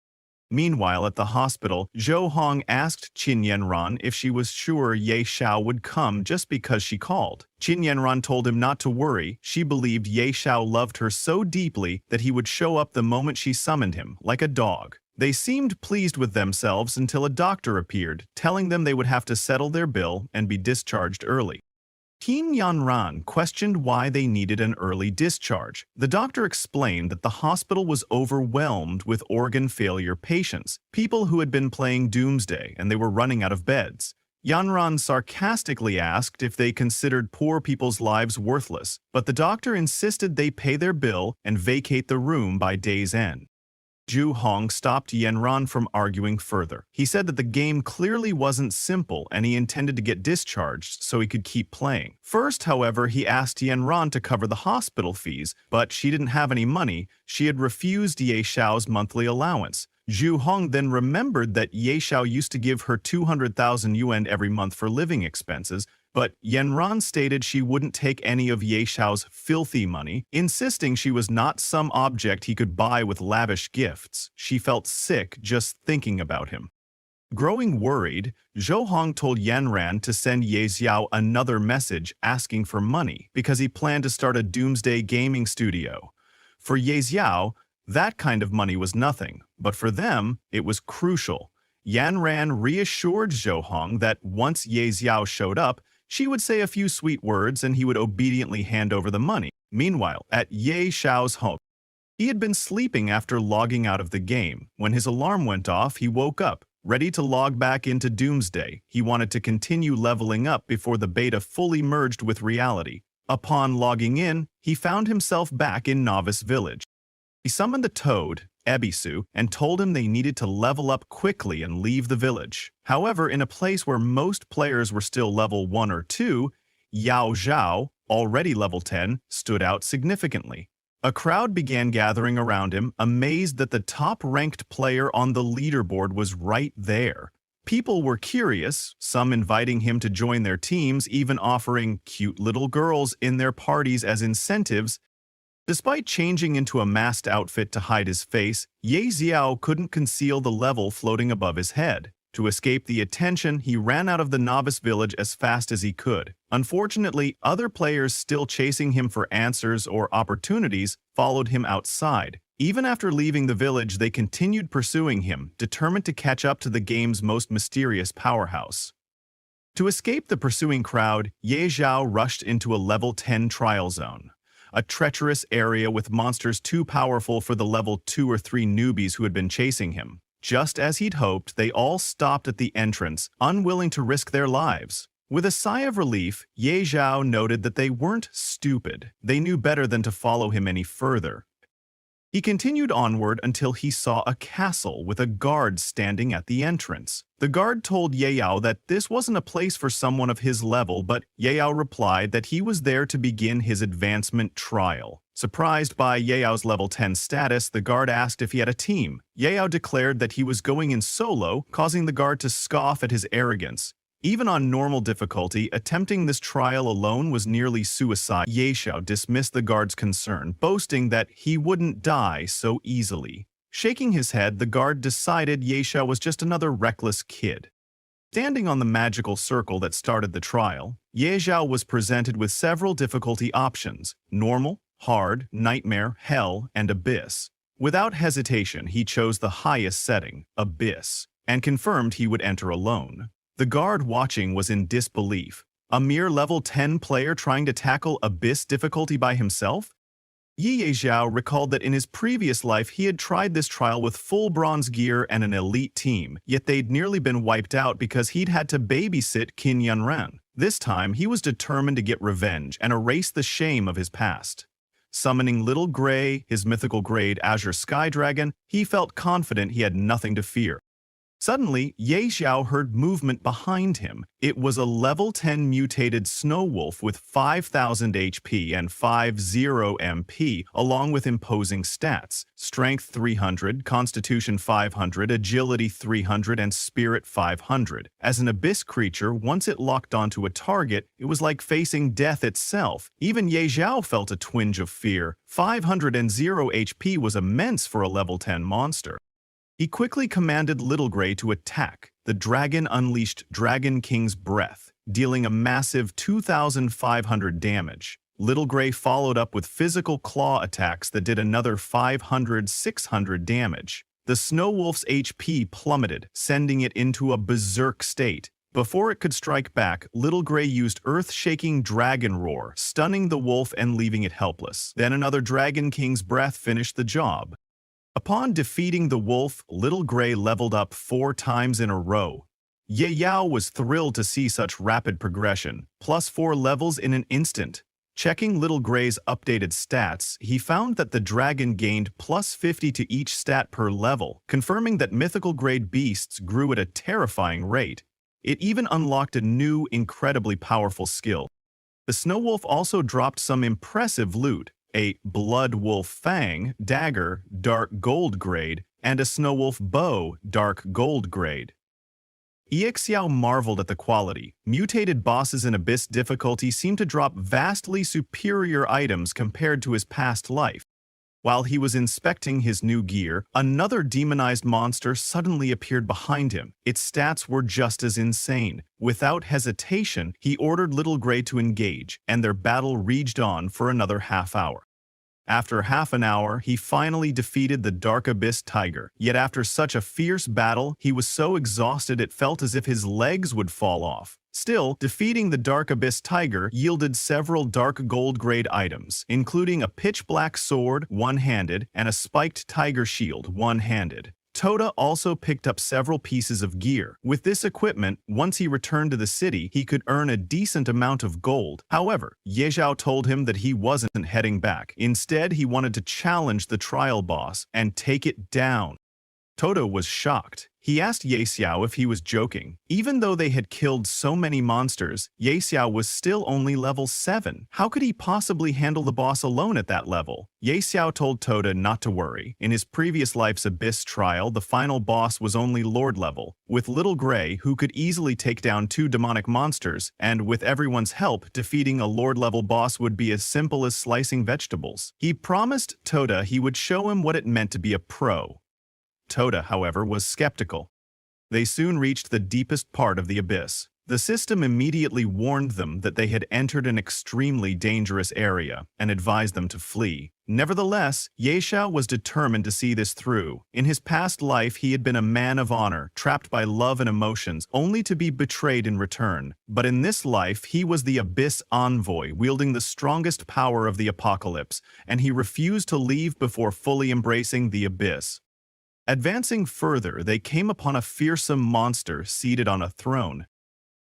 Meanwhile, at the hospital, Zhou Hong asked Qin Yanran if she was sure Ye Xiao would come just because she called. Qin Yanran told him not to worry. She believed Ye Xiao loved her so deeply that he would show up the moment she summoned him, like a dog. They seemed pleased with themselves until a doctor appeared, telling them they would have to settle their bill and be discharged early. Qin Yanran questioned why they needed an early discharge. The doctor explained that the hospital was overwhelmed with organ failure patients, people who had been playing Doomsday and they were running out of beds. Yanran sarcastically asked if they considered poor people's lives worthless, but the doctor insisted they pay their bill and vacate the room by day's end. Zhu Hong stopped Yanran from arguing further. He said that the game clearly wasn't simple and he intended to get discharged so he could keep playing. First, however, he asked Yanran to cover the hospital fees, but she didn't have any money. She had refused Ye Xiao's monthly allowance. Zhu Hong then remembered that Ye Xiao used to give her 200,000 yuan every month for living expenses, but Yanran stated she wouldn't take any of Ye Xiao's filthy money, insisting she was not some object he could buy with lavish gifts. She felt sick just thinking about him. Growing worried, Zhou Hong told Yanran to send Ye Xiao another message asking for money because he planned to start a Doomsday gaming studio. For Ye Xiao, that kind of money was nothing, but for them, it was crucial. Yanran reassured Zhou Hong that once Ye Xiao showed up, she would say a few sweet words and he would obediently hand over the money. Meanwhile, at Ye Xiao's home, he had been sleeping after logging out of the game. When his alarm went off, he woke up, ready to log back into Doomsday. He wanted to continue leveling up before the beta fully merged with reality. Upon logging in, he found himself back in Novice Village. He summoned the toad, Ebisu, and told him they needed to level up quickly and leave the village. However, in a place where most players were still level 1 or 2, Yao Zhao, already level 10, stood out significantly. A crowd began gathering around him, amazed that the top-ranked player on the leaderboard was right there. People were curious, some inviting him to join their teams, even offering cute little girls in their parties as incentives. Despite changing into a masked outfit to hide his face, Ye Xiao couldn't conceal the level floating above his head. To escape the attention, he ran out of the novice village as fast as he could. Unfortunately, other players still chasing him for answers or opportunities followed him outside. Even after leaving the village, they continued pursuing him, determined to catch up to the game's most mysterious powerhouse. To escape the pursuing crowd, Ye Xiao rushed into a level 10 trial zone, a treacherous area with monsters too powerful for the level 2 or 3 newbies who had been chasing him. Just as he'd hoped, they all stopped at the entrance, unwilling to risk their lives. With a sigh of relief, Ye Xiao noted that they weren't stupid. They knew better than to follow him any further. He continued onward until he saw a castle with a guard standing at the entrance. The guard told Ye Xiao that this wasn't a place for someone of his level, but Ye Xiao replied that he was there to begin his advancement trial. Surprised by Ye Xiao's level 10 status, the guard asked if he had a team. Ye Xiao declared that he was going in solo, causing the guard to scoff at his arrogance. Even on normal difficulty, attempting this trial alone was nearly suicide. Ye Xiao dismissed the guard's concern, boasting that he wouldn't die so easily. Shaking his head, the guard decided Ye Xiao was just another reckless kid. Standing on the magical circle that started the trial, Ye Xiao was presented with several difficulty options: normal, hard, nightmare, hell, and abyss. Without hesitation, he chose the highest setting, abyss, and confirmed he would enter alone. The guard watching was in disbelief. A mere level 10 player trying to tackle abyss difficulty by himself? Ye Xiao recalled that in his previous life he had tried this trial with full bronze gear and an elite team, yet they'd nearly been wiped out because he'd had to babysit Qin Yunran. This time, he was determined to get revenge and erase the shame of his past. Summoning Little Gray, his mythical grade Azure Sky Dragon, he felt confident he had nothing to fear. Suddenly, Ye Xiao heard movement behind him. It was a level 10 mutated snow wolf with 5,000 HP and 50 MP, along with imposing stats: Strength 300, Constitution 500, Agility 300, and Spirit 500. As an abyss creature, once it locked onto a target, it was like facing death itself. Even Ye Xiao felt a twinge of fear. 500 and 0 HP was immense for a level 10 monster. He quickly commanded Little Gray to attack. The dragon unleashed Dragon King's Breath, dealing a massive 2,500 damage. Little Gray followed up with physical claw attacks that did another 500-600 damage. The Snow Wolf's HP plummeted, sending it into a berserk state. Before it could strike back, Little Gray used earth-shaking Dragon Roar, stunning the wolf and leaving it helpless. Then another Dragon King's Breath finished the job. Upon defeating the wolf, Little Gray leveled up 4 times in a row. Ye Yao was thrilled to see such rapid progression, plus 4 levels in an instant. Checking Little Gray's updated stats, he found that the dragon gained plus 50 to each stat per level, confirming that mythical grade beasts grew at a terrifying rate. It even unlocked a new, incredibly powerful skill. The Snow Wolf also dropped some impressive loot: a Blood Wolf Fang dagger, dark gold grade, and a Snow Wolf bow, dark gold grade. Xiao marveled at the quality. Mutated bosses in Abyss difficulty seemed to drop vastly superior items compared to his past life. While he was inspecting his new gear, another demonized monster suddenly appeared behind him. Its stats were just as insane. Without hesitation, he ordered Little Gray to engage, and their battle raged on for another half hour. After half an hour, he finally defeated the Dark Abyss Tiger. Yet after such a fierce battle, he was so exhausted it felt as if his legs would fall off. Still, defeating the Dark Abyss Tiger yielded several dark gold grade items, including a pitch black sword, one-handed, and a spiked tiger shield, one-handed. Toda also picked up several pieces of gear. With this equipment, once he returned to the city, he could earn a decent amount of gold. However, Ye Xiao told him that he wasn't heading back. Instead, he wanted to challenge the trial boss and take it down. Toda was shocked. He asked Ye Xiao if he was joking. Even though they had killed so many monsters, Ye Xiao was still only level 7. How could he possibly handle the boss alone at that level? Ye Xiao told Toda not to worry. In his previous life's Abyss trial, the final boss was only Lord level. With Little Gray, who could easily take down 2 demonic monsters, and with everyone's help, defeating a Lord level boss would be as simple as slicing vegetables. He promised Toda he would show him what it meant to be a pro. Toda, however, was skeptical. They soon reached the deepest part of the abyss. The system immediately warned them that they had entered an extremely dangerous area and advised them to flee. Nevertheless, Ye Xiao was determined to see this through. In his past life, he had been a man of honor, trapped by love and emotions, only to be betrayed in return. But in this life, he was the Abyss Envoy, wielding the strongest power of the apocalypse, and he refused to leave before fully embracing the abyss. Advancing further, they came upon a fearsome monster seated on a throne.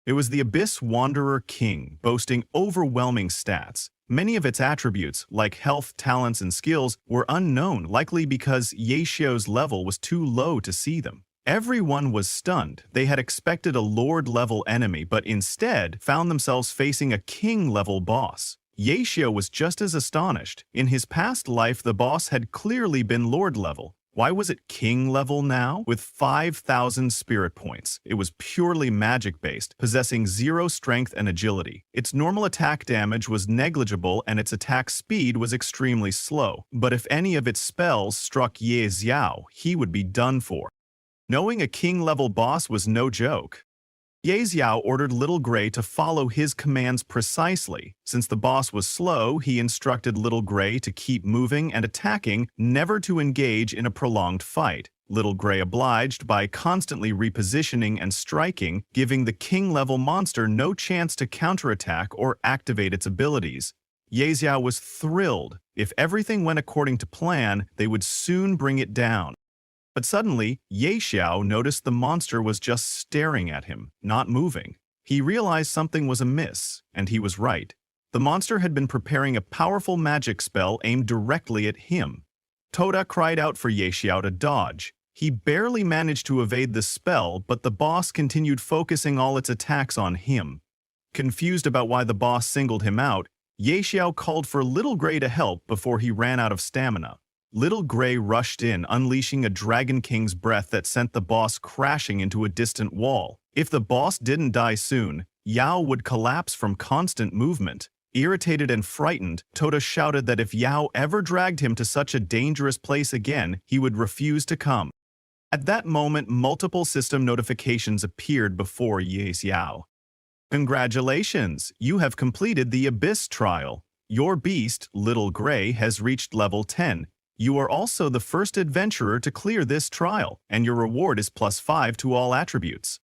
It was the Abyss Wanderer King, boasting overwhelming stats. Many of its attributes, like health, talents, and skills, were unknown, likely because Ye Xiao's level was too low to see them. Everyone was stunned. They had expected a Lord-level enemy, but instead found themselves facing a King-level boss. Ye Xiao was just as astonished. In his past life, the boss had clearly been Lord-level. Why was it king level now? With 5,000 spirit points. It was purely magic-based, possessing 0 strength and agility. Its normal attack damage was negligible and its attack speed was extremely slow. But if any of its spells struck Ye Xiao, he would be done for. Knowing a king-level boss was no joke. Ye Xiao ordered Little Gray to follow his commands precisely. Since the boss was slow, he instructed Little Gray to keep moving and attacking, never to engage in a prolonged fight. Little Gray obliged by constantly repositioning and striking, giving the king-level monster no chance to counterattack or activate its abilities. Ye Xiao was thrilled. If everything went according to plan, they would soon bring it down. But suddenly, Ye Xiao noticed the monster was just staring at him, not moving. He realized something was amiss, and he was right. The monster had been preparing a powerful magic spell aimed directly at him. Toda cried out for Ye Xiao to dodge. He barely managed to evade the spell, but the boss continued focusing all its attacks on him. Confused about why the boss singled him out, Ye Xiao called for Little Gray to help before he ran out of stamina. Little Gray rushed in, unleashing a Dragon King's breath that sent the boss crashing into a distant wall. If the boss didn't die soon, Yao would collapse from constant movement. Irritated and frightened, Toda shouted that if Yao ever dragged him to such a dangerous place again, he would refuse to come. At that moment, multiple system notifications appeared before Ye Xiao. Congratulations! You have completed the Abyss trial. Your beast, Little Gray, has reached level 10. You are also the first adventurer to clear this trial, and your reward is +5 to all attributes.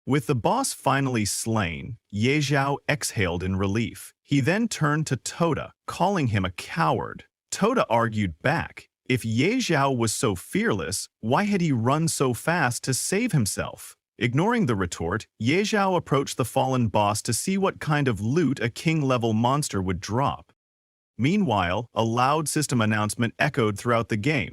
With the boss finally slain, Ye Xiao exhaled in relief. He then turned to Toda, calling him a coward. Toda argued back. If Ye Xiao was so fearless, why had he run so fast to save himself? Ignoring the retort, Ye Xiao approached the fallen boss to see what kind of loot a king-level monster would drop. Meanwhile, a loud system announcement echoed throughout the game.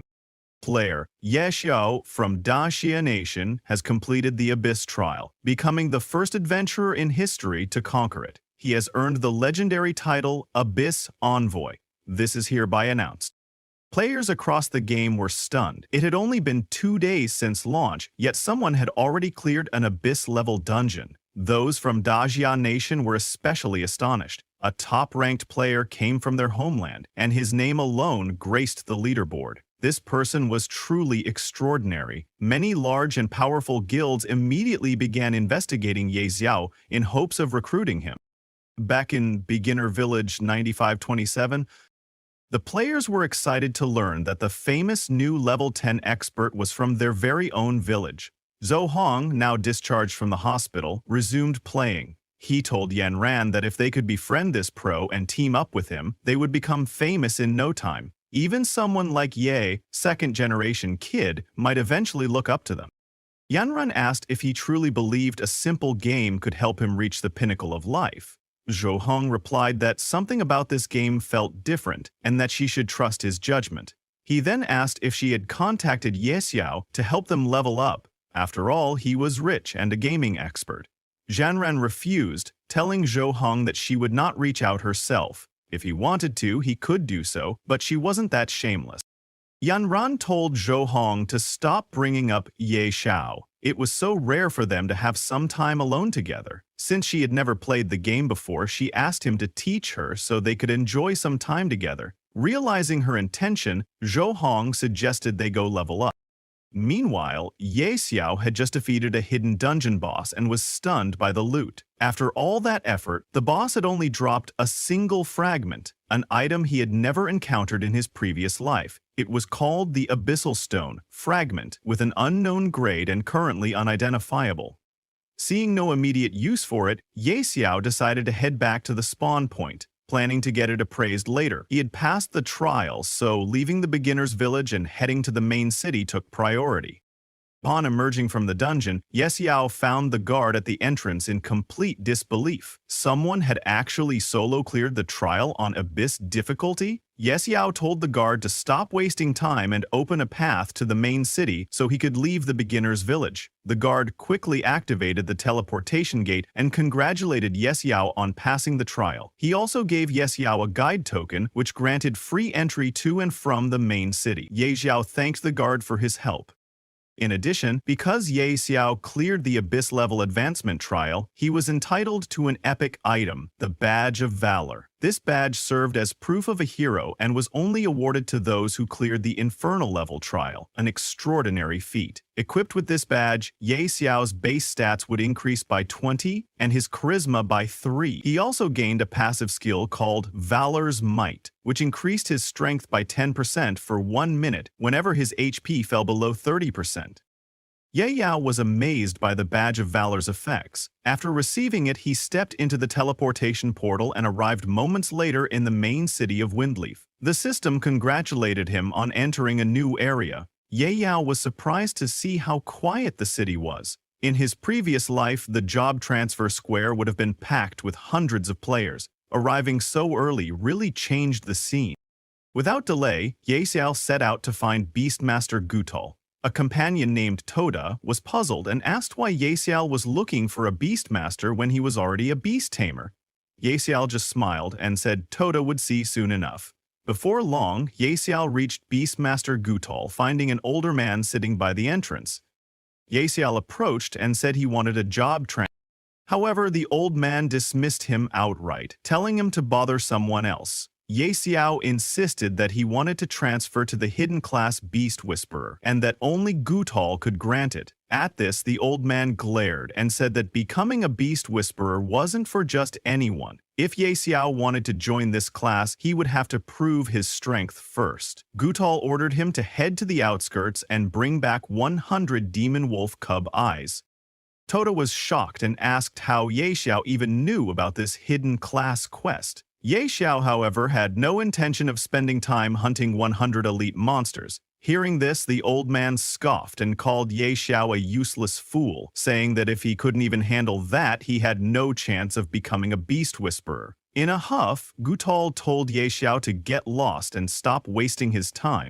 Player Ye Xiao from Daxia Nation has completed the Abyss trial, becoming the first adventurer in history to conquer it. He has earned the legendary title Abyss Envoy. This is hereby announced. Players across the game were stunned. It had only been 2 days since launch, yet someone had already cleared an Abyss-level dungeon. Those from Daxia Nation were especially astonished. A top-ranked player came from their homeland, and his name alone graced the leaderboard. This person was truly extraordinary. Many large and powerful guilds immediately began investigating Ye Xiao in hopes of recruiting him. Back in Beginner Village 9527, the players were excited to learn that the famous new level 10 expert was from their very own village. Zhou Hong, now discharged from the hospital, resumed playing. He told Yan Ran that if they could befriend this pro and team up with him, they would become famous in no time. Even someone like Ye, second-generation kid, might eventually look up to them. Yan Ran asked if he truly believed a simple game could help him reach the pinnacle of life. Zhou Hong replied that something about this game felt different and that she should trust his judgment. He then asked if she had contacted Ye Xiao to help them level up. After all, he was rich and a gaming expert. Jianran refused, telling Zhou Hong that she would not reach out herself. If he wanted to, he could do so, but she wasn't that shameless. Yanran told Zhou Hong to stop bringing up Ye Xiao. It was so rare for them to have some time alone together. Since she had never played the game before, she asked him to teach her so they could enjoy some time together. Realizing her intention, Zhou Hong suggested they go level up. Meanwhile, Ye Xiao had just defeated a hidden dungeon boss and was stunned by the loot. After all that effort, the boss had only dropped a single fragment, an item he had never encountered in his previous life. It was called the Abyssal Stone Fragment, with an unknown grade and currently unidentifiable. Seeing no immediate use for it, Ye Xiao decided to head back to the spawn point, planning to get it appraised later. He had passed the trial, so leaving the beginner's village and heading to the main city took priority. Upon emerging from the dungeon, Ye Xiao found the guard at the entrance in complete disbelief. Someone had actually solo cleared the trial on Abyss difficulty? Ye Xiao told the guard to stop wasting time and open a path to the main city so he could leave the beginner's village. The guard quickly activated the teleportation gate and congratulated Ye Xiao on passing the trial. He also gave Ye Xiao a guide token, which granted free entry to and from the main city. Ye Xiao thanked the guard for his help. In addition, because Ye Xiao cleared the Abyss-level advancement trial, he was entitled to an epic item, the Badge of Valor. This badge served as proof of a hero and was only awarded to those who cleared the Infernal-level trial, an extraordinary feat. Equipped with this badge, Ye Xiao's base stats would increase by 20 and his charisma by 3. He also gained a passive skill called Valor's Might, which increased his strength by 10% for 1 minute whenever his HP fell below 30%. Ye Xiao was amazed by the Badge of Valor's effects. After receiving it, he stepped into the teleportation portal and arrived moments later in the main city of Windleaf. The system congratulated him on entering a new area. Ye Xiao was surprised to see how quiet the city was. In his previous life, the job transfer square would have been packed with hundreds of players. Arriving so early really changed the scene. Without delay, Ye Xiao set out to find Beastmaster Gutol. A companion named Toda was puzzled and asked why Ye Xiao was looking for a Beastmaster when he was already a beast tamer. Ye Xiao just smiled and said Toda would see soon enough. Before long, Ye Xiao reached Beastmaster Gutol, finding an older man sitting by the entrance. Ye Xiao approached and said he wanted a job transfer. However, the old man dismissed him outright, telling him to bother someone else. Ye Xiao insisted that he wanted to transfer to the hidden class Beast Whisperer, and that only Gutol could grant it. At this, the old man glared and said that becoming a Beast Whisperer wasn't for just anyone. If Ye Xiao wanted to join this class, he would have to prove his strength first. Gutol ordered him to head to the outskirts and bring back 100 demon wolf cub eyes. Toda was shocked and asked how Ye Xiao even knew about this hidden class quest. Ye Xiao, however, had no intention of spending time hunting 100 elite monsters. Hearing this, the old man scoffed and called Ye Xiao a useless fool, saying that if he couldn't even handle that, he had no chance of becoming a Beast Whisperer. In a huff, Gutol told Ye Xiao to get lost and stop wasting his time.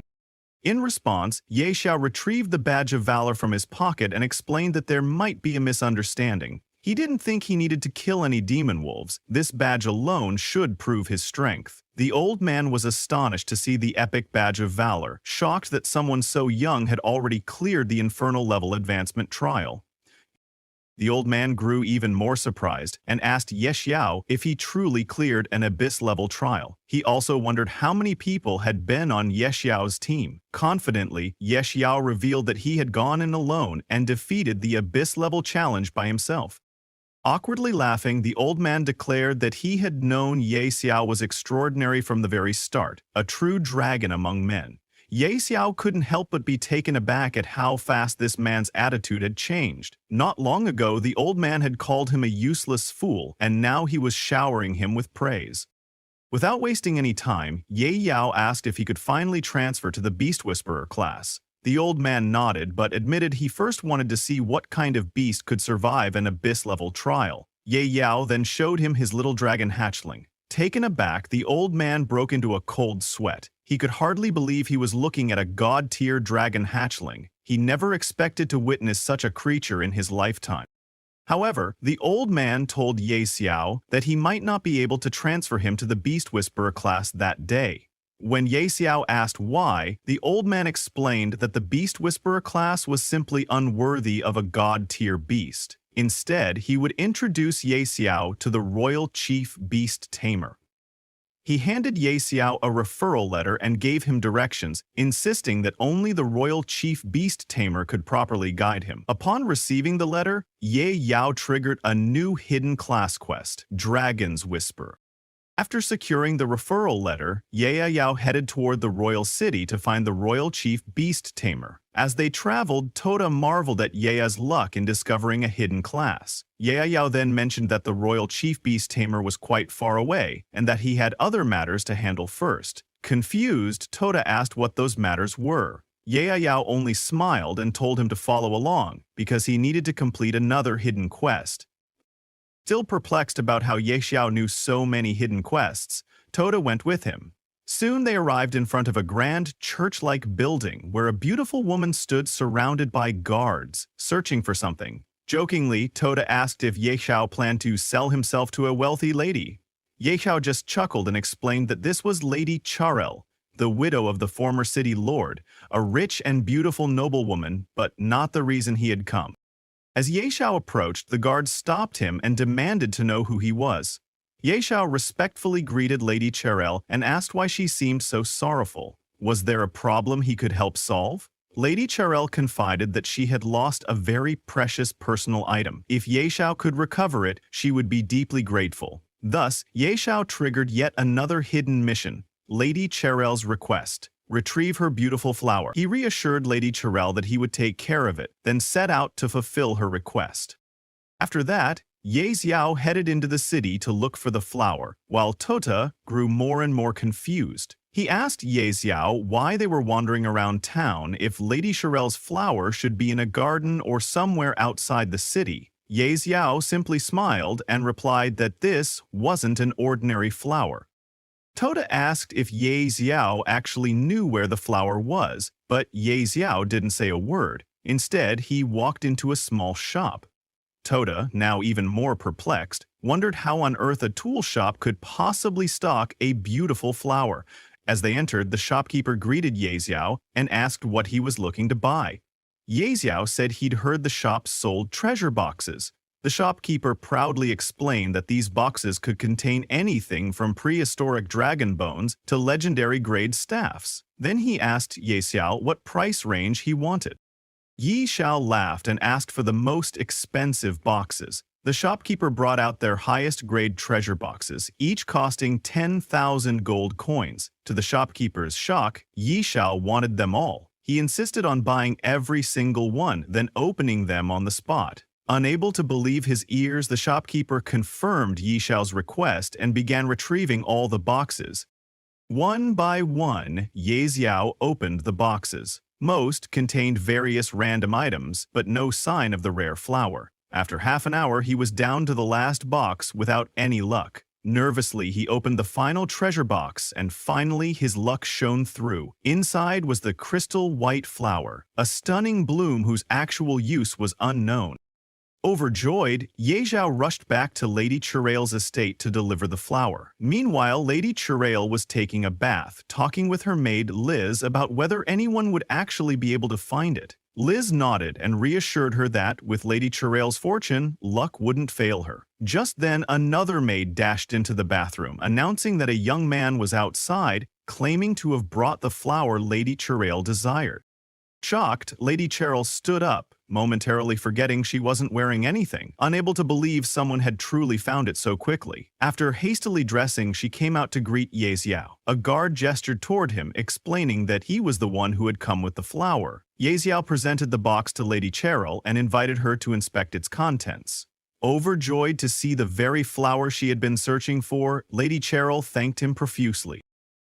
In response, Ye Xiao retrieved the Badge of Valor from his pocket and explained that there might be a misunderstanding. He didn't think he needed to kill any demon wolves. This badge alone should prove his strength. The old man was astonished to see the epic Badge of Valor, shocked that someone so young had already cleared the Infernal level advancement trial. The old man grew even more surprised and asked Ye Xiao if he truly cleared an Abyss-level trial. He also wondered how many people had been on Ye Xiao's team. Confidently, Ye Xiao revealed that he had gone in alone and defeated the Abyss-level challenge by himself. Awkwardly laughing, the old man declared that he had known Ye Xiao was extraordinary from the very start, a true dragon among men. Ye Xiao couldn't help but be taken aback at how fast this man's attitude had changed. Not long ago, the old man had called him a useless fool, and now he was showering him with praise. Without wasting any time, Ye Xiao asked if he could finally transfer to the Beast Whisperer class. The old man nodded but admitted he first wanted to see what kind of beast could survive an Abyss-level trial. Ye Xiao then showed him his little dragon hatchling. Taken aback, the old man broke into a cold sweat. He could hardly believe he was looking at a god-tier dragon hatchling. He never expected to witness such a creature in his lifetime. However, the old man told Ye Xiao that he might not be able to transfer him to the Beast Whisperer class that day. When Ye Xiao asked why, the old man explained that the Beast Whisperer class was simply unworthy of a god-tier beast. Instead, he would introduce Ye Xiao to the Royal Chief Beast Tamer. He handed Ye Xiao a referral letter and gave him directions, insisting that only the Royal Chief Beast Tamer could properly guide him. Upon receiving the letter, Ye Xiao triggered a new hidden class quest, Dragon's Whisper. After securing the referral letter, Ye Xiao headed toward the royal city to find the Royal Chief Beast Tamer. As they traveled, Toda marveled at Ye's luck in discovering a hidden class. Ye Xiao then mentioned that the Royal Chief Beast Tamer was quite far away, and that he had other matters to handle first. Confused, Toda asked what those matters were. Ye Xiao only smiled and told him to follow along, because he needed to complete another hidden quest. Still perplexed about how Ye Xiao knew so many hidden quests, Tota went with him. Soon they arrived in front of a grand church-like building where a beautiful woman stood surrounded by guards, searching for something. Jokingly, Tota asked if Ye Xiao planned to sell himself to a wealthy lady. Ye Xiao just chuckled and explained that this was Lady Charel, the widow of the former city lord, a rich and beautiful noblewoman, but not the reason he had come. As Ye Xiao approached, the guards stopped him and demanded to know who he was. Ye Xiao respectfully greeted Lady Charel and asked why she seemed so sorrowful. Was there a problem he could help solve? Lady Charel confided that she had lost a very precious personal item. If Ye Xiao could recover it, she would be deeply grateful. Thus, Ye Xiao triggered yet another hidden mission, Lady Charel's request. Retrieve her beautiful flower. He reassured Lady Charel that he would take care of it, then set out to fulfill her request. After that, Ye Xiao headed into the city to look for the flower, while Tota grew more and more confused. He asked Ye Xiao why they were wandering around town if Lady Charel's flower should be in a garden or somewhere outside the city. Ye Xiao simply smiled and replied that this wasn't an ordinary flower. Tota asked if Ye Xiao actually knew where the flower was, but Ye Xiao didn't say a word. Instead, he walked into a small shop. Tota, now even more perplexed, wondered how on earth a tool shop could possibly stock a beautiful flower. As they entered, the shopkeeper greeted Ye Xiao and asked what he was looking to buy. Ye Xiao said he'd heard the shop sold treasure boxes. The shopkeeper proudly explained that these boxes could contain anything from prehistoric dragon bones to legendary-grade staffs. Then he asked Ye Xiao what price range he wanted. Ye Xiao laughed and asked for the most expensive boxes. The shopkeeper brought out their highest-grade treasure boxes, each costing 10,000 gold coins. To the shopkeeper's shock, Ye Xiao wanted them all. He insisted on buying every single one, then opening them on the spot. Unable to believe his ears, the shopkeeper confirmed Ye Xiao's request and began retrieving all the boxes. One by one, Ye Xiao opened the boxes. Most contained various random items, but no sign of the rare flower. After half an hour, he was down to the last box without any luck. Nervously, he opened the final treasure box, and finally his luck shone through. Inside was the crystal white flower, a stunning bloom whose actual use was unknown. Overjoyed, Ye Xiao rushed back to Lady Charel's estate to deliver the flower. Meanwhile, Lady Charel was taking a bath, talking with her maid Liz about whether anyone would actually be able to find it. Liz nodded and reassured her that, with Lady Charel's fortune, luck wouldn't fail her. Just then, another maid dashed into the bathroom, announcing that a young man was outside, claiming to have brought the flower Lady Charel desired. Shocked, Lady Charel stood up, momentarily forgetting she wasn't wearing anything, unable to believe someone had truly found it so quickly. After hastily dressing, she came out to greet Ye Xiao. A guard gestured toward him, explaining that he was the one who had come with the flower. Ye Xiao presented the box to Lady Charel and invited her to inspect its contents. Overjoyed to see the very flower she had been searching for, Lady Charel thanked him profusely.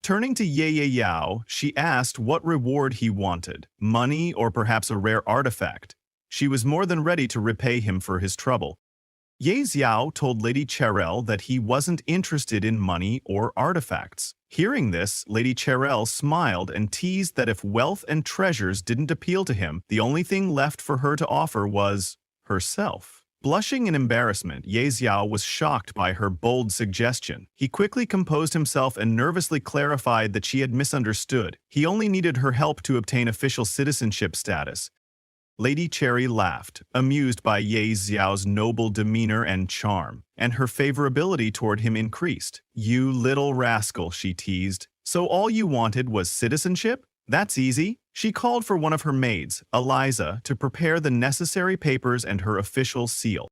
Turning to Ye Xiao, she asked what reward he wanted, money or perhaps a rare artifact. She was more than ready to repay him for his trouble. Ye Xiao told Lady Charel that he wasn't interested in money or artifacts. Hearing this, Lady Charel smiled and teased that if wealth and treasures didn't appeal to him, the only thing left for her to offer was herself. Blushing in embarrassment, Ye Xiao was shocked by her bold suggestion. He quickly composed himself and nervously clarified that she had misunderstood. He only needed her help to obtain official citizenship status. Lady Cherry laughed, amused by Ye Xiao's noble demeanor and charm, and her favorability toward him increased. "You little rascal," she teased. "So all you wanted was citizenship? That's easy." She called for one of her maids, Eliza, to prepare the necessary papers and her official seal.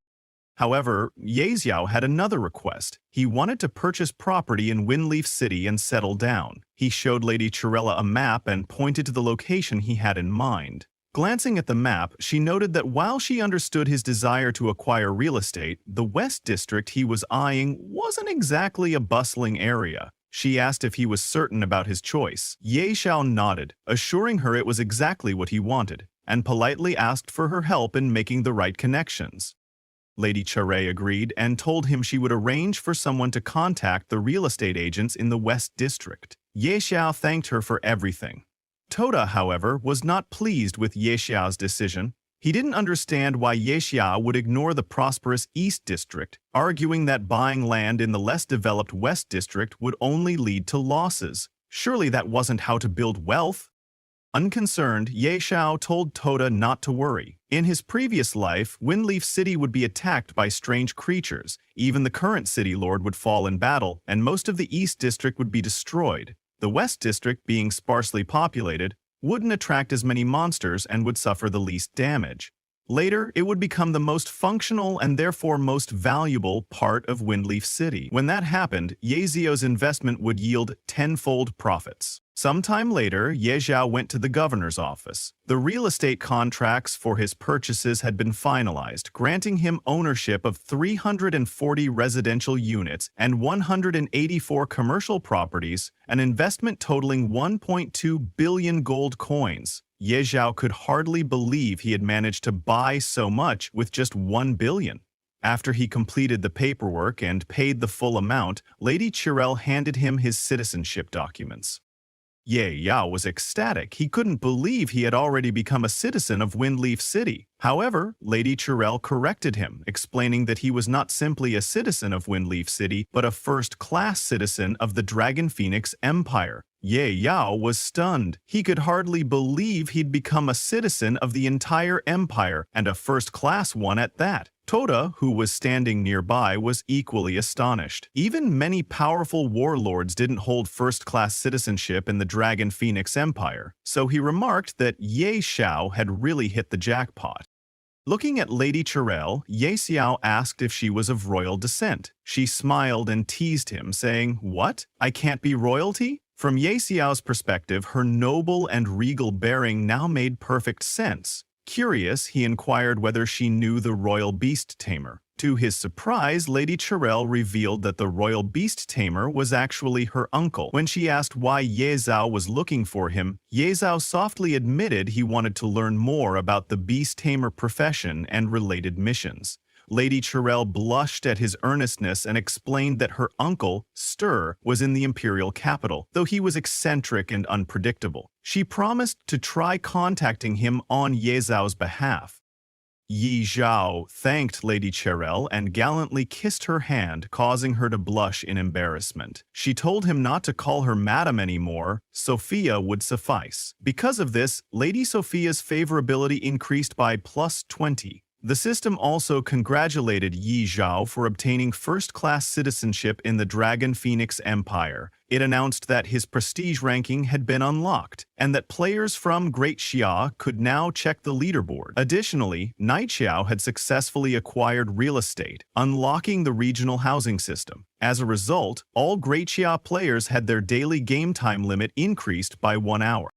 However, Ye Xiao had another request. He wanted to purchase property in Windleaf City and settle down. He showed Lady Charella a map and pointed to the location he had in mind. Glancing at the map, she noted that while she understood his desire to acquire real estate, the West District he was eyeing wasn't exactly a bustling area. She asked if he was certain about his choice. Ye Xiao nodded, assuring her it was exactly what he wanted, and politely asked for her help in making the right connections. Lady Cherae agreed and told him she would arrange for someone to contact the real estate agents in the West District. Ye Xiao thanked her for everything. Toda, however, was not pleased with Ye Xiao's decision. He didn't understand why Ye Xiao would ignore the prosperous East District, arguing that buying land in the less developed West District would only lead to losses. Surely that wasn't how to build wealth. Unconcerned, Ye Xiao told Toda not to worry. In his previous life, Windleaf City would be attacked by strange creatures. Even the current city lord would fall in battle, and most of the East District would be destroyed. The West District, being sparsely populated, wouldn't attract as many monsters and would suffer the least damage. Later, it would become the most functional and therefore most valuable part of Windleaf City. When that happened, Ye Zio's investment would yield tenfold profits. Sometime later, Ye Xiao went to the governor's office. The real estate contracts for his purchases had been finalized, granting him ownership of 340 residential units and 184 commercial properties, an investment totaling 1.2 billion gold coins. Ye Xiao could hardly believe he had managed to buy so much with just 1 billion. After he completed the paperwork and paid the full amount, Lady Cherae handed him his citizenship documents. Ye Yao was ecstatic. He couldn't believe he had already become a citizen of Windleaf City. However, Lady Cherae corrected him, explaining that he was not simply a citizen of Windleaf City, but a first-class citizen of the Dragon Phoenix Empire. Ye Yao was stunned. He could hardly believe he'd become a citizen of the entire empire, and a first-class one at that. Toda, who was standing nearby, was equally astonished. Even many powerful warlords didn't hold first-class citizenship in the Dragon Phoenix Empire, so he remarked that Ye Xiao had really hit the jackpot. Looking at Lady Cherae, Ye Xiao asked if she was of royal descent. She smiled and teased him, saying, "What? I can't be royalty?" From Ye Xiao's perspective, her noble and regal bearing now made perfect sense. Curious, he inquired whether she knew the royal beast tamer. To his surprise, Lady Cherae revealed that the royal beast tamer was actually her uncle. When she asked why Ye Zhao was looking for him, Ye Zhao softly admitted he wanted to learn more about the beast tamer profession and related missions. Lady Cherae blushed at his earnestness and explained that her uncle, Stir, was in the imperial capital, though he was eccentric and unpredictable. She promised to try contacting him on Ye Zhao's behalf. Ye Zhao thanked Lady Cherae and gallantly kissed her hand, causing her to blush in embarrassment. She told him not to call her madam anymore. Sophia would suffice. Because of this, Lady Sophia's favorability increased by +20. The system also congratulated Ye Zhao for obtaining first-class citizenship in the Dragon Phoenix Empire. It announced that his prestige ranking had been unlocked, and that players from Great Xia could now check the leaderboard. Additionally, Night Xiao had successfully acquired real estate, unlocking the regional housing system. As a result, all Great Xia players had their daily game time limit increased by 1 hour.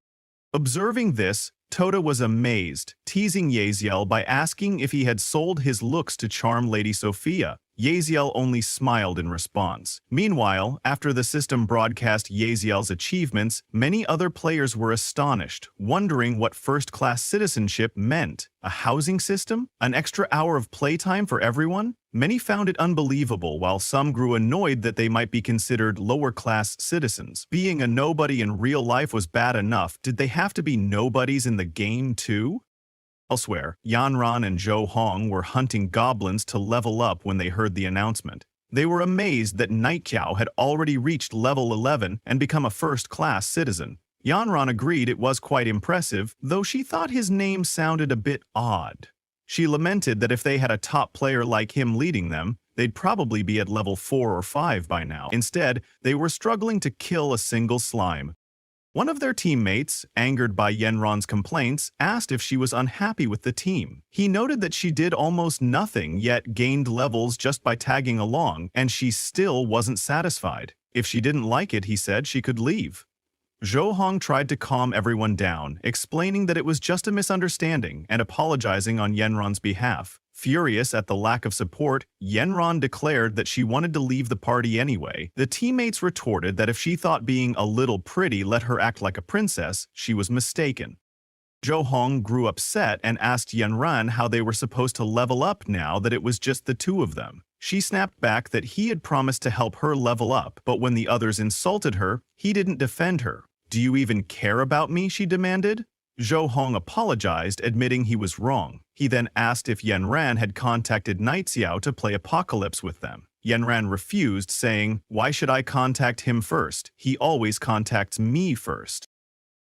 Observing this, Toda was amazed, teasing Yaziel by asking if he had sold his looks to charm Lady Sophia. Yaziel only smiled in response. Meanwhile, after the system broadcast Yaziel's achievements, many other players were astonished, wondering what first-class citizenship meant. A housing system? An extra hour of playtime for everyone? Many found it unbelievable, while some grew annoyed that they might be considered lower-class citizens. Being a nobody in real life was bad enough. Did they have to be nobodies in the game, too? Elsewhere, Yanran and Zhou Hong were hunting goblins to level up when they heard the announcement. They were amazed that Night Qiao had already reached level 11 and become a first-class citizen. Yanran agreed it was quite impressive, though she thought his name sounded a bit odd. She lamented that if they had a top player like him leading them, they'd probably be at level 4 or 5 by now. Instead, they were struggling to kill a single slime. One of their teammates, angered by Yanran's complaints, asked if she was unhappy with the team. He noted that she did almost nothing, yet gained levels just by tagging along, and she still wasn't satisfied. If she didn't like it, he said, she could leave. Zhou Hong tried to calm everyone down, explaining that it was just a misunderstanding and apologizing on Yanran's behalf. Furious at the lack of support, Yenron declared that she wanted to leave the party anyway. The teammates retorted that if she thought being a little pretty let her act like a princess, she was mistaken. Zhou Hong grew upset and asked Yenran how they were supposed to level up now that it was just the two of them. She snapped back that he had promised to help her level up, but when the others insulted her, he didn't defend her. "Do you even care about me?" she demanded. Zhou Hong apologized, admitting he was wrong. He then asked if Yenran had contacted Night Xiao to play Apocalypse with them. Yenran refused, saying, "Why should I contact him first? He always contacts me first."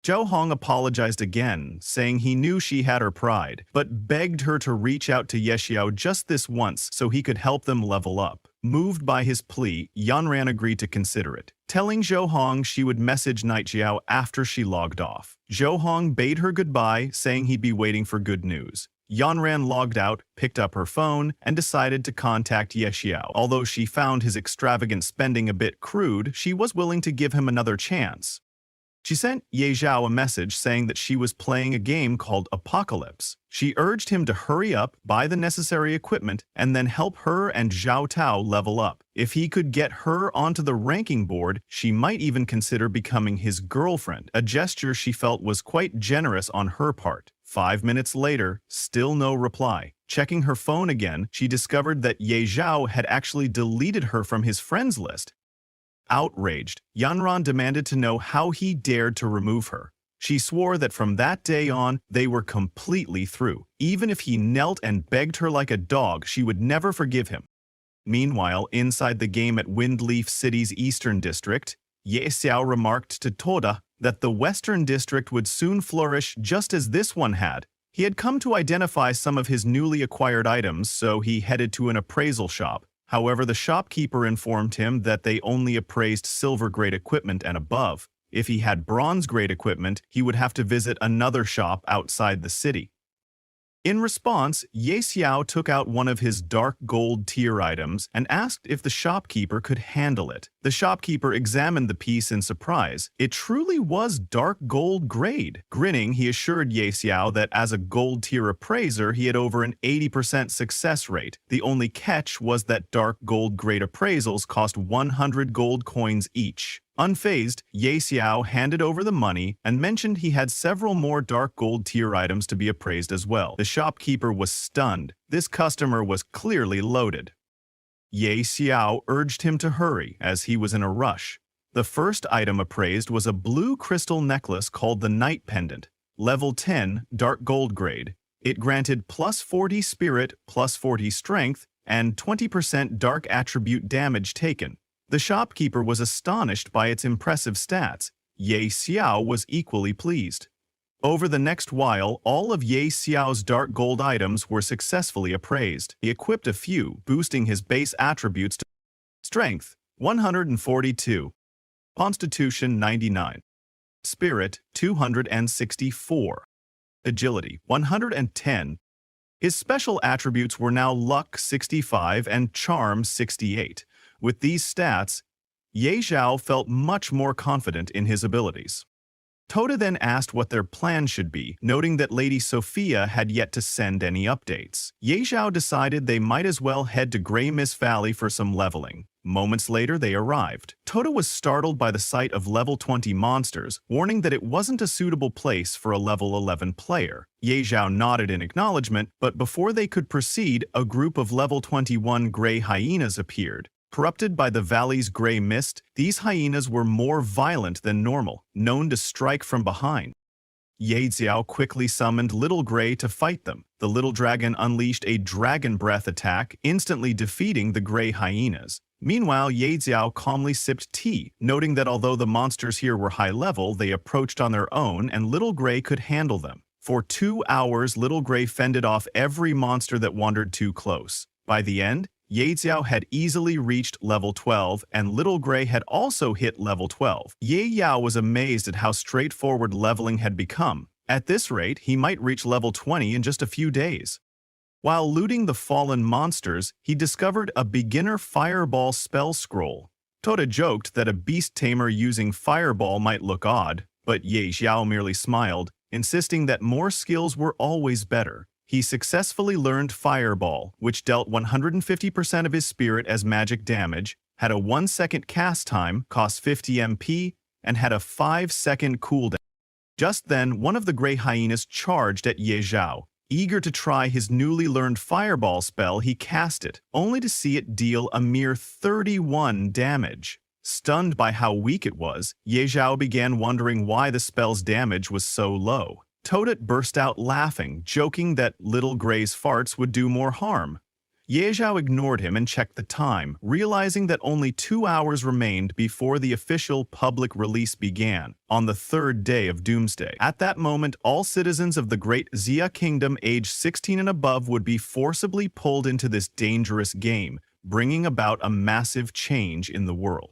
Zhou Hong apologized again, saying he knew she had her pride, but begged her to reach out to Yexiao just this once so he could help them level up. Moved by his plea, Yanran agreed to consider it, telling Zhou Hong she would message Night Xiao after she logged off. Zhou Hong bade her goodbye, saying he'd be waiting for good news. Yanran logged out, picked up her phone, and decided to contact Yexiao. Although she found his extravagant spending a bit crude, she was willing to give him another chance. She sent Ye Zhao a message saying that she was playing a game called Apocalypse. She urged him to hurry up, buy the necessary equipment, and then help her and Zhao Tao level up. If he could get her onto the ranking board, she might even consider becoming his girlfriend, a gesture she felt was quite generous on her part. 5 minutes later, still no reply. Checking her phone again, she discovered that Ye Zhao had actually deleted her from his friends list. Outraged, Yanran demanded to know how he dared to remove her. She swore that from that day on, they were completely through. Even if he knelt and begged her like a dog, she would never forgive him. Meanwhile, inside the game at Windleaf City's Eastern District, Ye Xiao remarked to Toda that the Western District would soon flourish just as this one had. He had come to identify some of his newly acquired items, so he headed to an appraisal shop. However, the shopkeeper informed him that they only appraised silver-grade equipment and above. If he had bronze-grade equipment, he would have to visit another shop outside the city. In response, Ye Xiao took out one of his dark gold tier items and asked if the shopkeeper could handle it. The shopkeeper examined the piece in surprise. It truly was dark gold grade. Grinning, he assured Ye Xiao that as a gold tier appraiser, he had over an 80% success rate. The only catch was that dark gold grade appraisals cost 100 gold coins each. Unfazed, Ye Xiao handed over the money and mentioned he had several more dark gold tier items to be appraised as well. The shopkeeper was stunned. This customer was clearly loaded. Ye Xiao urged him to hurry, as he was in a rush. The first item appraised was a blue crystal necklace called the Night Pendant, level 10, dark gold grade. It granted plus 40 spirit, plus 40 strength, and 20% dark attribute damage taken. The shopkeeper was astonished by its impressive stats. Ye Xiao was equally pleased. Over the next while, all of Ye Xiao's dark gold items were successfully appraised. He equipped a few, boosting his base attributes to Strength, 142, Constitution, 99, Spirit, 264, Agility, 110. His special attributes were now Luck, 65, and Charm, 68. With these stats, Ye Zhao felt much more confident in his abilities. Toda then asked what their plan should be, noting that Lady Sophia had yet to send any updates. Ye Zhao decided they might as well head to Grey Mist Valley for some leveling. Moments later, they arrived. Toda was startled by the sight of level 20 monsters, warning that it wasn't a suitable place for a level 11 player. Ye Zhao nodded in acknowledgement, but before they could proceed, a group of level 21 gray hyenas appeared. Corrupted by the valley's gray mist, these hyenas were more violent than normal, known to strike from behind. Ye Xiao quickly summoned Little Gray to fight them. The little dragon unleashed a dragon breath attack, instantly defeating the gray hyenas. Meanwhile, Ye Xiao calmly sipped tea, noting that although the monsters here were high level, they approached on their own and Little Gray could handle them. For 2 hours, Little Gray fended off every monster that wandered too close. By the end, Ye Xiao had easily reached level 12, and Little Gray had also hit level 12. Ye Yao was amazed at how straightforward leveling had become. At this rate, he might reach level 20 in just a few days. While looting the fallen monsters, he discovered a beginner fireball spell scroll. Toda joked that a beast tamer using fireball might look odd, but Ye Xiao merely smiled, insisting that more skills were always better. He successfully learned Fireball, which dealt 150% of his spirit as magic damage, had a 1-second cast time, cost 50 MP, and had a 5-second cooldown. Just then, one of the Grey Hyenas charged at Ye Zhao. Eager to try his newly learned Fireball spell, he cast it, only to see it deal a mere 31 damage. Stunned by how weak it was, Ye Zhao began wondering why the spell's damage was so low. Toadette burst out laughing, joking that little Grey's farts would do more harm. Ye Zhao ignored him and checked the time, realizing that only 2 hours remained before the official public release began, on the 3rd day of Doomsday. At that moment, all citizens of the Great Xia Kingdom aged 16 and above would be forcibly pulled into this dangerous game, bringing about a massive change in the world.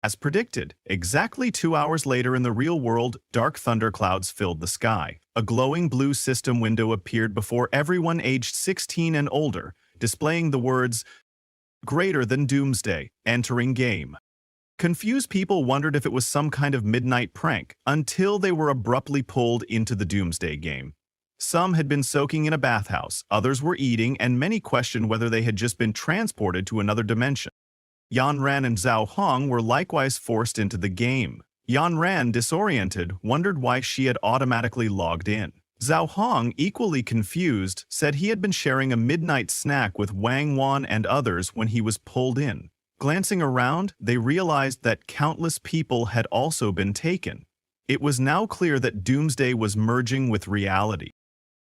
As predicted, exactly 2 hours later in the real world, dark thunderclouds filled the sky. A glowing blue system window appeared before everyone aged 16 and older, displaying the words, "Greater than Doomsday, entering game." Confused people wondered if it was some kind of midnight prank, until they were abruptly pulled into the Doomsday game. Some had been soaking in a bathhouse, others were eating, and many questioned whether they had just been transported to another dimension. Yan Ran and Zhao Hong were likewise forced into the game. Yan Ran, disoriented, wondered why she had automatically logged in. Zhao Hong, equally confused, said he had been sharing a midnight snack with Wang Wan and others when he was pulled in. Glancing around, they realized that countless people had also been taken. It was now clear that Doomsday was merging with reality.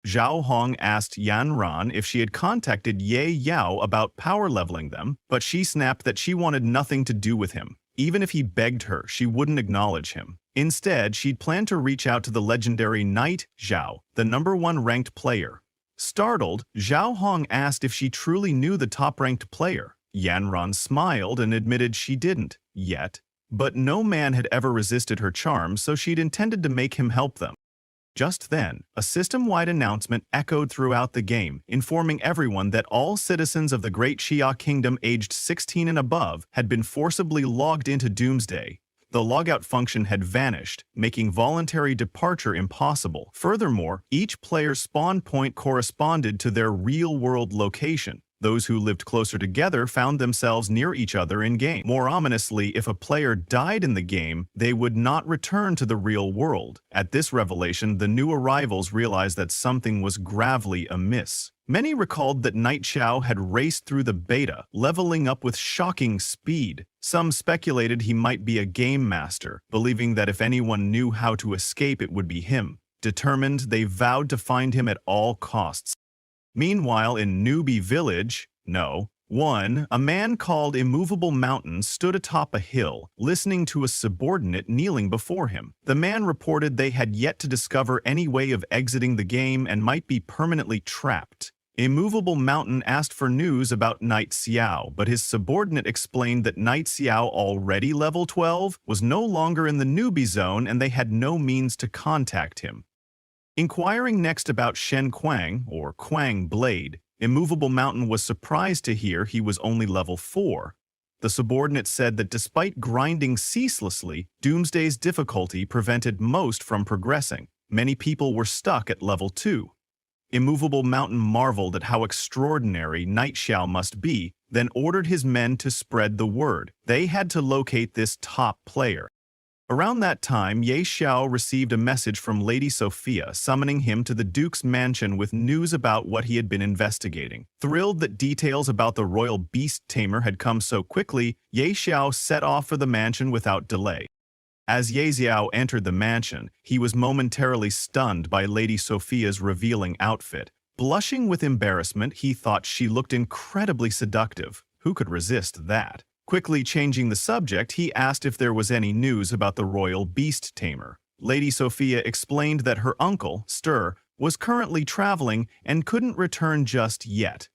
Zhao Hong asked Yan Ran if she had contacted Ye Yao about power leveling them, but she snapped that she wanted nothing to do with him. Even if he begged her, she wouldn't acknowledge him. Instead, she'd planned to reach out to the legendary Knight Zhao, the #1 ranked player. Startled, Zhao Hong asked if she truly knew the top-ranked player. Yan Ran smiled and admitted she didn't, yet. But no man had ever resisted her charm, so she'd intended to make him help them. Just then, a system-wide announcement echoed throughout the game, informing everyone that all citizens of the Great Xia Kingdom aged 16 and above had been forcibly logged into Doomsday. The logout function had vanished, making voluntary departure impossible. Furthermore, each player's spawn point corresponded to their real-world location. Those who lived closer together found themselves near each other in-game. More ominously, if a player died in the game, they would not return to the real world. At this revelation, the new arrivals realized that something was gravely amiss. Many recalled that Knight Xiao had raced through the beta, leveling up with shocking speed. Some speculated he might be a game master, believing that if anyone knew how to escape, it would be him. Determined, they vowed to find him at all costs. Meanwhile, in Newbie Village, a man called Immovable Mountain stood atop a hill, listening to a subordinate kneeling before him. The man reported they had yet to discover any way of exiting the game and might be permanently trapped. Immovable Mountain asked for news about Knight Xiao, but his subordinate explained that Knight Xiao, already level 12, was no longer in the newbie zone and they had no means to contact him. Inquiring next about Shen Kuang, or Kuang Blade, Immovable Mountain was surprised to hear he was only level 4. The subordinate said that despite grinding ceaselessly, Doomsday's difficulty prevented most from progressing. Many people were stuck at level 2. Immovable Mountain marveled at how extraordinary Knight Xiao must be, then ordered his men to spread the word. They had to locate this top player. Around that time, Ye Xiao received a message from Lady Sophia summoning him to the Duke's mansion with news about what he had been investigating. Thrilled that details about the royal beast tamer had come so quickly, Ye Xiao set off for the mansion without delay. As Ye Xiao entered the mansion, he was momentarily stunned by Lady Sophia's revealing outfit. Blushing with embarrassment, he thought she looked incredibly seductive. Who could resist that? Quickly changing the subject, he asked if there was any news about the royal beast tamer. Lady Sophia explained that her uncle, Stir, was currently traveling and couldn't return just yet.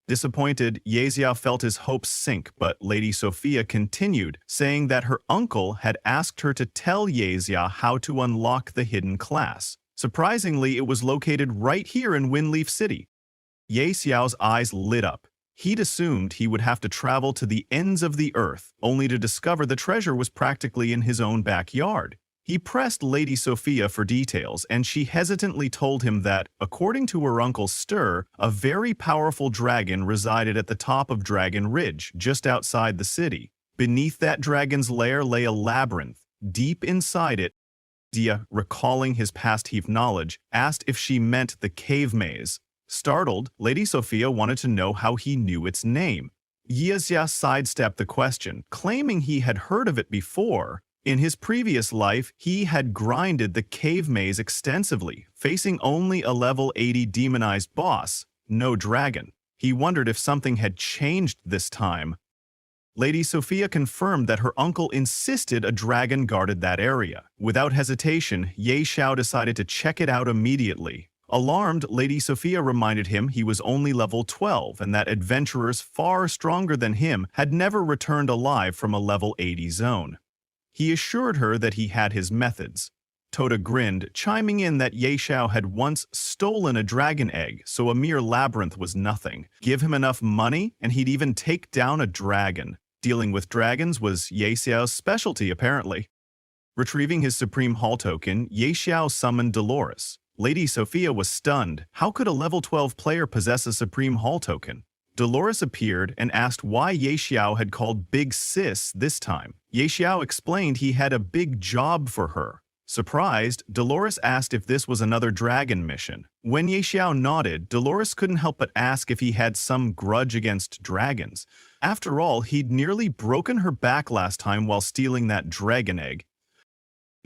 Disappointed, Ye Xiao felt his hopes sink, but Lady Sophia continued, saying that her uncle had asked her to tell Ye Xiao how to unlock the hidden class. Surprisingly, it was located right here in Windleaf City. Ye Xiao's eyes lit up. He'd assumed he would have to travel to the ends of the earth, only to discover the treasure was practically in his own backyard. He pressed Lady Sophia for details, and she hesitantly told him that, according to her uncle Stir, a very powerful dragon resided at the top of Dragon Ridge, just outside the city. Beneath that dragon's lair lay a labyrinth. Deep inside it, Dia, recalling his past Heath knowledge, asked if she meant the cave maze. Startled, Lady Sophia wanted to know how he knew its name. Yezya sidestepped the question, claiming he had heard of it before. In his previous life, he had grinded the cave maze extensively, facing only a level 80 demonized boss, no dragon. He wondered if something had changed this time. Lady Sophia confirmed that her uncle insisted a dragon guarded that area. Without hesitation, Ye Xiao decided to check it out immediately. Alarmed, Lady Sophia reminded him he was only level 12 and that adventurers far stronger than him had never returned alive from a level 80 zone. He assured her that he had his methods. Tota grinned, chiming in that Ye Xiao had once stolen a dragon egg, so a mere labyrinth was nothing. Give him enough money, and he'd even take down a dragon. Dealing with dragons was Ye Xiao's specialty, apparently. Retrieving his Supreme Hall token, Ye Xiao summoned Dolores. Lady Sophia was stunned. How could a level 12 player possess a Supreme Hall token? Dolores appeared and asked why Ye Xiao had called Big Sis this time. Ye Xiao explained he had a big job for her. Surprised, Dolores asked if this was another dragon mission. When Ye Xiao nodded, Dolores couldn't help but ask if he had some grudge against dragons. After all, he'd nearly broken her back last time while stealing that dragon egg.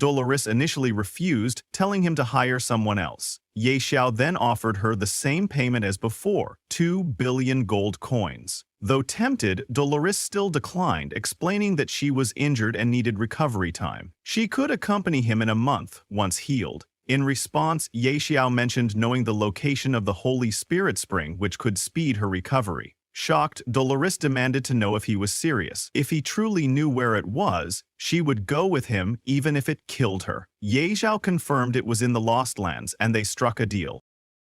Dolores initially refused, telling him to hire someone else. Ye Xiao then offered her the same payment as before, 2 billion gold coins. Though tempted, Dolores still declined, explaining that she was injured and needed recovery time. She could accompany him in a month, once healed. In response, Ye Xiao mentioned knowing the location of the Holy Spirit Spring, which could speed her recovery. Shocked, Dolores demanded to know if he was serious. If he truly knew where it was, she would go with him even if it killed her. Ye Xiao confirmed it was in the Lost Lands, and they struck a deal.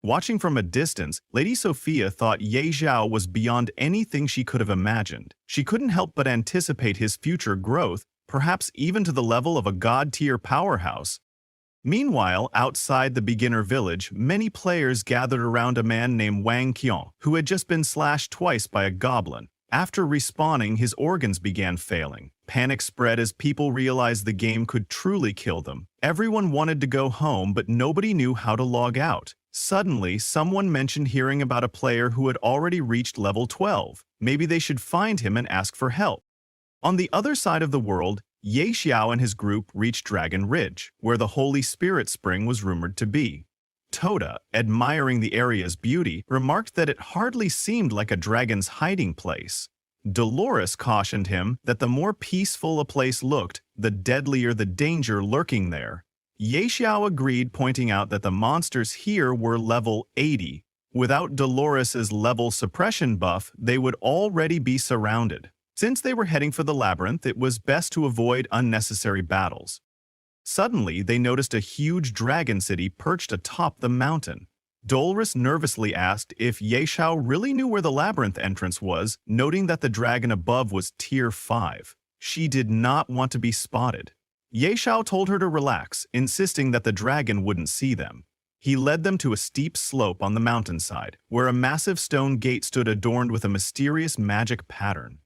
Watching from a distance, Lady Sophia thought Ye Xiao was beyond anything she could have imagined. She couldn't help but anticipate his future growth, perhaps even to the level of a god-tier powerhouse. Meanwhile, outside the beginner village, many players gathered around a man named Wang Qian, who had just been slashed twice by a goblin. After respawning, his organs began failing. Panic spread as people realized the game could truly kill them. Everyone wanted to go home, but nobody knew how to log out. Suddenly, someone mentioned hearing about a player who had already reached level 12. Maybe they should find him and ask for help. On the other side of the world, Ye Xiao and his group reached Dragon Ridge, where the Holy Spirit Spring was rumored to be. Tota, admiring the area's beauty, remarked that it hardly seemed like a dragon's hiding place. Dolores cautioned him that the more peaceful a place looked, the deadlier the danger lurking there. Ye Xiao agreed, pointing out that the monsters here were level 80. Without Dolores's level suppression buff, they would already be surrounded. Since they were heading for the labyrinth, it was best to avoid unnecessary battles. Suddenly, they noticed a huge dragon city perched atop the mountain. Dolores nervously asked if Ye Xiao really knew where the labyrinth entrance was, noting that the dragon above was tier 5. She did not want to be spotted. Ye Xiao told her to relax, insisting that the dragon wouldn't see them. He led them to a steep slope on the mountainside, where a massive stone gate stood adorned with a mysterious magic pattern.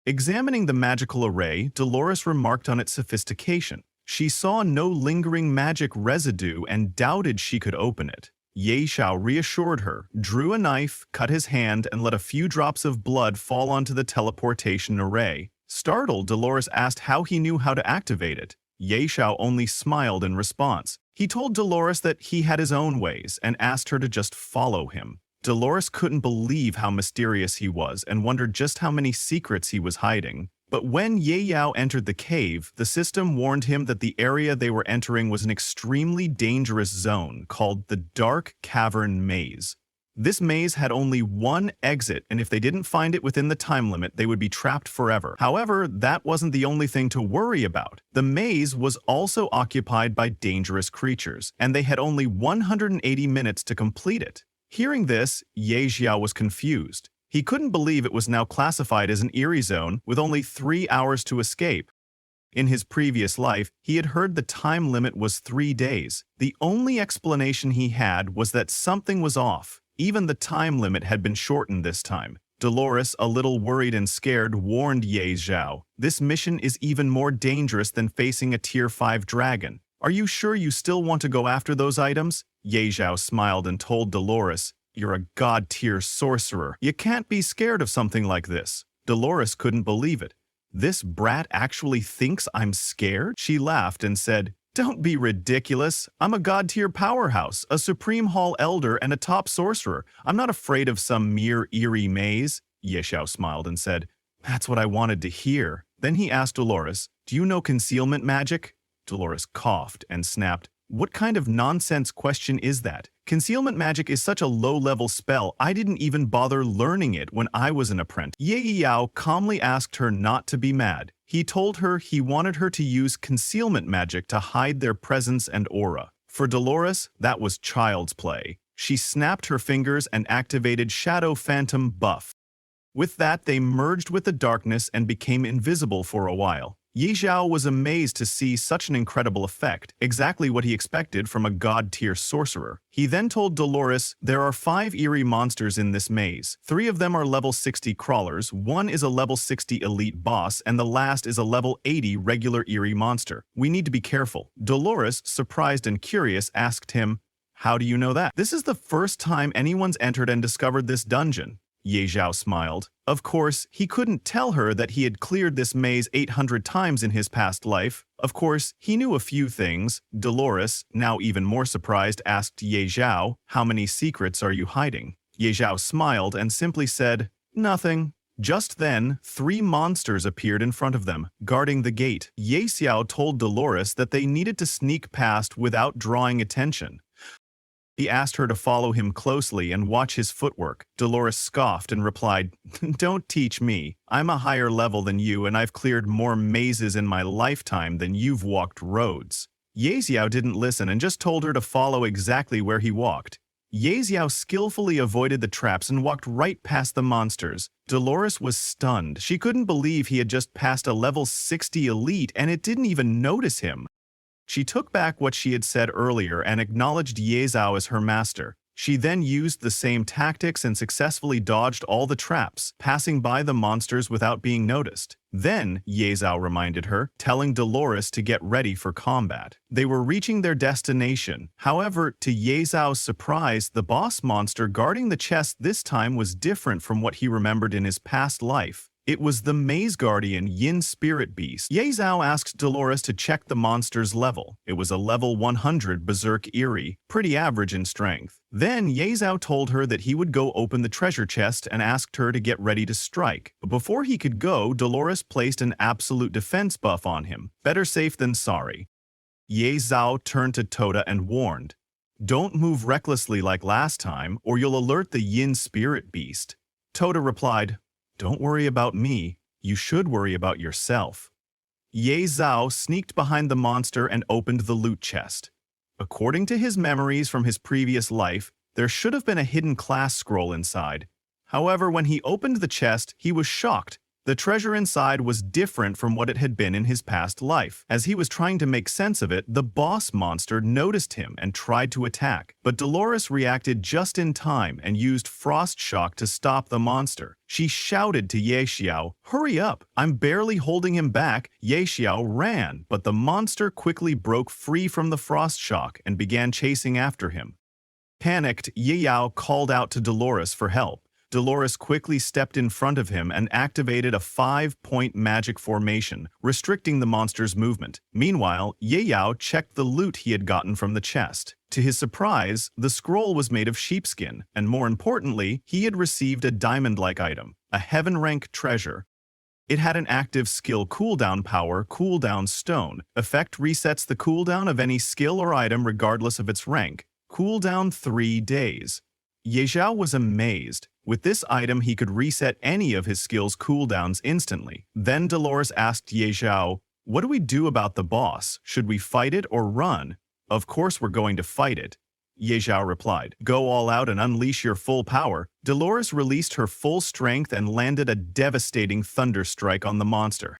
Examining the magical array, Dolores remarked on its sophistication. She saw no lingering magic residue and doubted she could open it. Ye Xiao reassured her, drew a knife, cut his hand, and let a few drops of blood fall onto the teleportation array. Startled, Dolores asked how he knew how to activate it. Ye Xiao only smiled in response. He told Dolores that he had his own ways and asked her to just follow him. Dolores couldn't believe how mysterious he was and wondered just how many secrets he was hiding. But when Ye Yao entered the cave, the system warned him that the area they were entering was an extremely dangerous zone called the Dark Cavern Maze. This maze had only one exit, and if they didn't find it within the time limit, they would be trapped forever. However, that wasn't the only thing to worry about. The maze was also occupied by dangerous creatures, and they had only 180 minutes to complete it. Hearing this, Ye Xiao was confused. He couldn't believe it was now classified as an eerie zone with only 3 hours to escape. In his previous life, he had heard the time limit was 3 days. The only explanation he had was that something was off. Even the time limit had been shortened this time. Dolores, a little worried and scared, warned Ye Zhao, "This mission is even more dangerous than facing a Tier 5 dragon. Are you sure you still want to go after those items?" Ye Zhao smiled and told Dolores, "You're a god-tier sorcerer. You can't be scared of something like this." Dolores couldn't believe it. "This brat actually thinks I'm scared?" She laughed and said, "Don't be ridiculous. I'm a god-tier powerhouse, a Supreme Hall Elder, and a top sorcerer. I'm not afraid of some mere eerie maze." Ye Zhao smiled and said, "That's what I wanted to hear." Then he asked Dolores, "Do you know concealment magic?" Dolores coughed and snapped, "What kind of nonsense question is that? Concealment magic is such a low-level spell, I didn't even bother learning it when I was an apprentice." Ye Yao calmly asked her not to be mad. He told her he wanted her to use concealment magic to hide their presence and aura. For Dolores, that was child's play. She snapped her fingers and activated Shadow Phantom buff. With that, they merged with the darkness and became invisible for a while. Ye Zhao was amazed to see such an incredible effect, exactly what he expected from a god-tier sorcerer. He then told Dolores, "There are 5 eerie monsters in this maze. 3 of them are level 60 crawlers, 1 is a level 60 elite boss, and the last is a level 80 regular eerie monster. We need to be careful." Dolores, surprised and curious, asked him, "How do you know that?" "This is the first time anyone's entered and discovered this dungeon." Ye Zhao smiled. Of course, he couldn't tell her that he had cleared this maze 800 times in his past life. Of course, he knew a few things. Dolores, now even more surprised, asked Ye Zhao, "How many secrets are you hiding?" Ye Zhao smiled and simply said, "Nothing." Just then, 3 monsters appeared in front of them, guarding the gate. Ye Xiao told Dolores that they needed to sneak past without drawing attention. He asked her to follow him closely and watch his footwork. Dolores scoffed and replied, "Don't teach me. I'm a higher level than you and I've cleared more mazes in my lifetime than you've walked roads." Ye Xiao didn't listen and just told her to follow exactly where he walked. Ye Xiao skillfully avoided the traps and walked right past the monsters. Dolores was stunned. She couldn't believe he had just passed a level 60 elite and it didn't even notice him. She took back what she had said earlier and acknowledged Ye Zhao as her master. She then used the same tactics and successfully dodged all the traps, passing by the monsters without being noticed. Then, Ye Zhao reminded her, telling Dolores to get ready for combat. They were reaching their destination. However, to Ye Zhao's surprise, the boss monster guarding the chest this time was different from what he remembered in his past life. It was the Maze Guardian Yin Spirit Beast. Ye Zhao asked Dolores to check the monster's level. It was a level 100 Berserk Eerie, pretty average in strength. Then Ye Zhao told her that he would go open the treasure chest and asked her to get ready to strike. But before he could go, Dolores placed an absolute defense buff on him. Better safe than sorry. Ye Zhao turned to Tota and warned, "Don't move recklessly like last time, or you'll alert the Yin Spirit Beast." Tota replied, "Don't worry about me. You should worry about yourself." Ye Zhao sneaked behind the monster and opened the loot chest. According to his memories from his previous life, there should have been a hidden class scroll inside. However, when he opened the chest, he was shocked. The treasure inside was different from what it had been in his past life. As he was trying to make sense of it, the boss monster noticed him and tried to attack. But Dolores reacted just in time and used Frost Shock to stop the monster. She shouted to Ye Xiao, "Hurry up! I'm barely holding him back." Ye Xiao ran, but the monster quickly broke free from the Frost Shock and began chasing after him. Panicked, Ye Yao called out to Dolores for help. Dolores quickly stepped in front of him and activated a 5-point magic formation, restricting the monster's movement. Meanwhile, Ye Yao checked the loot he had gotten from the chest. To his surprise, the scroll was made of sheepskin, and more importantly, he had received a diamond-like item, a heaven-rank treasure. It had an active skill cooldown power, cooldown stone. Effect resets the cooldown of any skill or item regardless of its rank. Cooldown 3 days. Ye Zhao was amazed. With this item, he could reset any of his skills' cooldowns instantly. Then Dolores asked Ye Zhao, "What do we do about the boss? Should we fight it or run?" "Of course we're going to fight it," Ye Zhao replied. "Go all out and unleash your full power." Dolores released her full strength and landed a devastating thunder strike on the monster.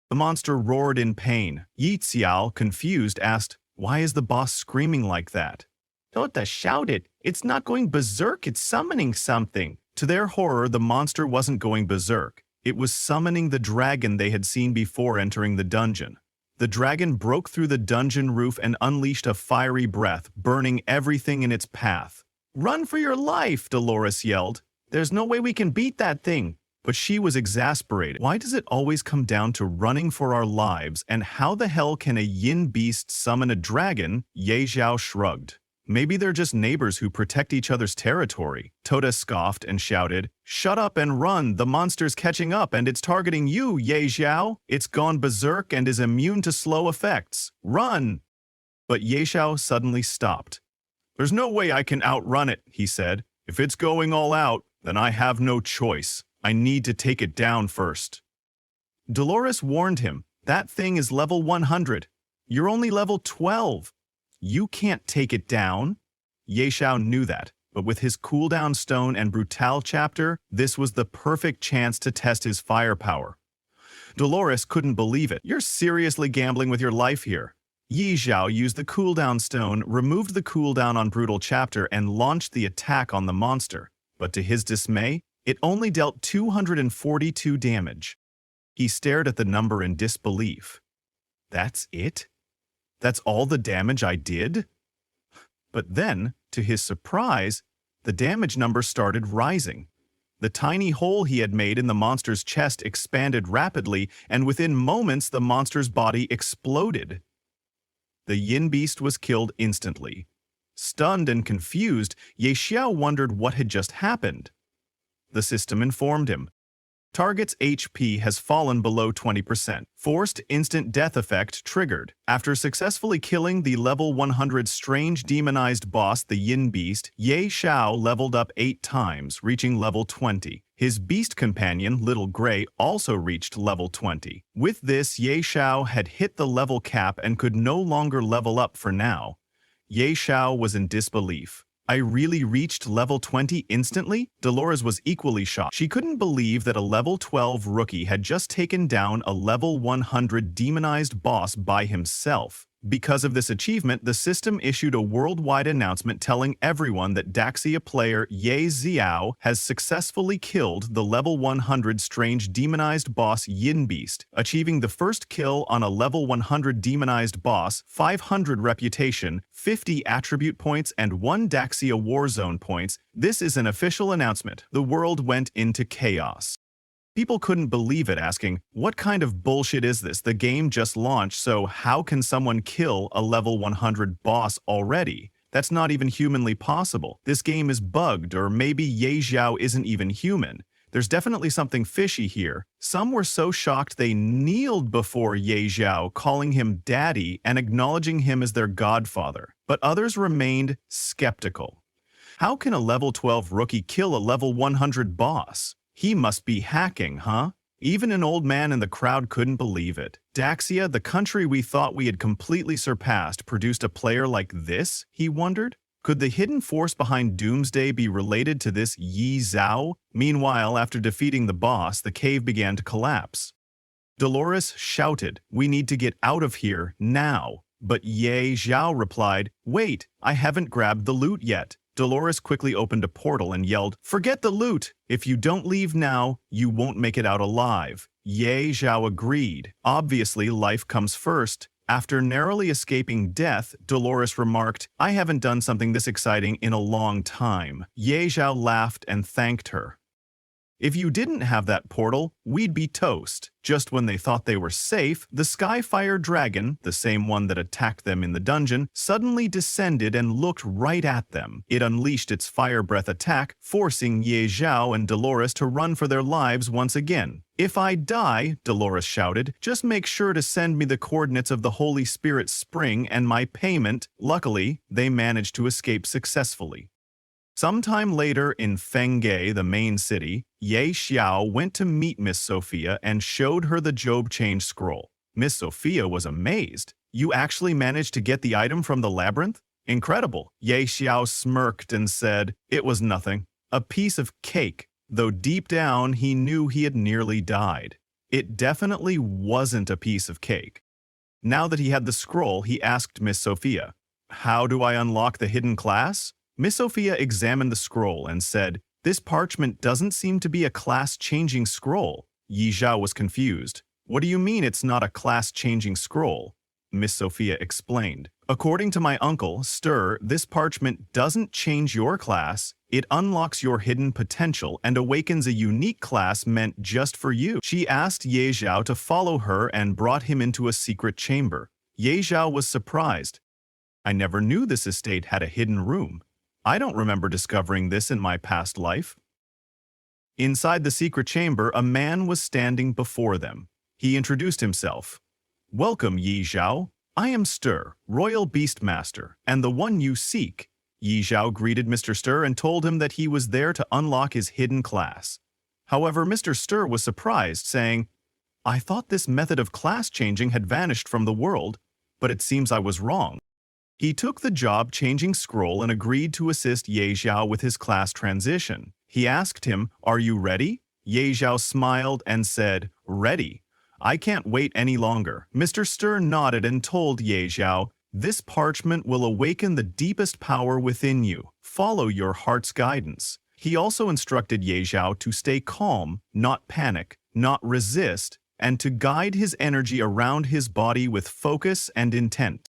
The monster roared in pain. Yi Xiao, confused, asked, "Why is the boss screaming like that?" Tota shouted, "It's not going berserk, it's summoning something." To their horror, the monster wasn't going berserk. It was summoning the dragon they had seen before entering the dungeon. The dragon broke through the dungeon roof and unleashed a fiery breath, burning everything in its path. "Run for your life!" Dolores yelled. "There's no way we can beat that thing." But she was exasperated. Why does it always come down to running for our lives, and how the hell can a yin beast summon a dragon? Ye Zhao shrugged. Maybe they're just neighbors who protect each other's territory. Tota scoffed and shouted, "Shut up and run! The monster's catching up and it's targeting you, Ye Zhao! It's gone berserk and is immune to slow effects. Run!" But Ye Zhao suddenly stopped. "There's no way I can outrun it," he said. "If it's going all out, then I have no choice. I need to take it down first." Dolores warned him, "That thing is level 100. You're only level 12. You can't take it down." Ye Zhao knew that, but with his cooldown stone and Brutal chapter, this was the perfect chance to test his firepower. Dolores couldn't believe it. "You're seriously gambling with your life here." Ye Zhao used the cooldown stone, removed the cooldown on Brutal chapter, and launched the attack on the monster. But to his dismay, it only dealt 242 damage. He stared at the number in disbelief. "That's it? That's all the damage I did?" But then, to his surprise, the damage number started rising. The tiny hole he had made in the monster's chest expanded rapidly, and within moments the monster's body exploded. The yin beast was killed instantly. Stunned and confused, Ye Xiao wondered what had just happened. The system informed him. Target's HP has fallen below 20%. Forced instant death effect triggered. After successfully killing the level 100 strange demonized boss, the Yin Beast, Ye Xiao leveled up 8 times, reaching level 20. His beast companion, Little Gray, also reached level 20. With this, Ye Xiao had hit the level cap and could no longer level up for now. Ye Xiao was in disbelief. "I really reached level 20 instantly?" Dolores was equally shocked. She couldn't believe that a level 12 rookie had just taken down a level 100 demonized boss by himself. Because of this achievement, the system issued a worldwide announcement telling everyone that Daxia player Ye Xiao has successfully killed the level 100 strange demonized boss Yin Beast, achieving the first kill on a level 100 demonized boss, 500 reputation, 50 attribute points, and 1 Daxia Warzone points. This is an official announcement. The world went into chaos. People couldn't believe it, asking, "What kind of bullshit is this? The game just launched, so how can someone kill a level 100 boss already? That's not even humanly possible. This game is bugged, or maybe Ye Zhao isn't even human. There's definitely something fishy here." Some were so shocked they kneeled before Ye Zhao, calling him daddy and acknowledging him as their godfather. But others remained skeptical. How can a level 12 rookie kill a level 100 boss? He must be hacking, huh? Even an old man in the crowd couldn't believe it. Daxia, the country we thought we had completely surpassed, produced a player like this, he wondered? Could the hidden force behind Doomsday be related to this Yi Zhao? Meanwhile, after defeating the boss, the cave began to collapse. Dolores shouted, "We need to get out of here, now." But Ye Zhao replied, "Wait, I haven't grabbed the loot yet." Dolores quickly opened a portal and yelled, "Forget the loot! If you don't leave now, you won't make it out alive." Ye Zhao agreed. Obviously, life comes first. After narrowly escaping death, Dolores remarked, "I haven't done something this exciting in a long time." Ye Zhao laughed and thanked her. "If you didn't have that portal, we'd be toast." Just when they thought they were safe, the Skyfire Dragon, the same one that attacked them in the dungeon, suddenly descended and looked right at them. It unleashed its fire breath attack, forcing Ye Zhao and Dolores to run for their lives once again. "If I die," Dolores shouted, "just make sure to send me the coordinates of the Holy Spirit Spring and my payment." Luckily, they managed to escape successfully. Sometime later in Fengge, the main city, Ye Xiao went to meet Miss Sophia and showed her the Job Change Scroll. Miss Sophia was amazed. "You actually managed to get the item from the labyrinth? Incredible." Ye Xiao smirked and said, "It was nothing. A piece of cake," though deep down he knew he had nearly died. It definitely wasn't a piece of cake. Now that he had the scroll, he asked Miss Sophia, "How do I unlock the hidden class?" Miss Sophia examined the scroll and said, "This parchment doesn't seem to be a class-changing scroll." Yi Zhao was confused. "What do you mean it's not a class-changing scroll?" Miss Sophia explained. "According to my uncle, Stir, this parchment doesn't change your class. It unlocks your hidden potential and awakens a unique class meant just for you." She asked Ye Zhao to follow her and brought him into a secret chamber. Ye Zhao was surprised. "I never knew this estate had a hidden room. I don't remember discovering this in my past life." Inside the secret chamber, a man was standing before them. He introduced himself. "Welcome, Yi Zhao. I am Stir, Royal Beastmaster, and the one you seek." Yi Zhao greeted Mr. Stir and told him that he was there to unlock his hidden class. However, Mr. Stir was surprised, saying, "I thought this method of class changing had vanished from the world, but it seems I was wrong." He took the job-changing scroll and agreed to assist Ye Zhao with his class transition. He asked him, "Are you ready?" Ye Zhao smiled and said, "Ready. I can't wait any longer." Mr. Stir nodded and told Ye Zhao, "This parchment will awaken the deepest power within you. Follow your heart's guidance." He also instructed Ye Zhao to stay calm, not panic, not resist, and to guide his energy around his body with focus and intent.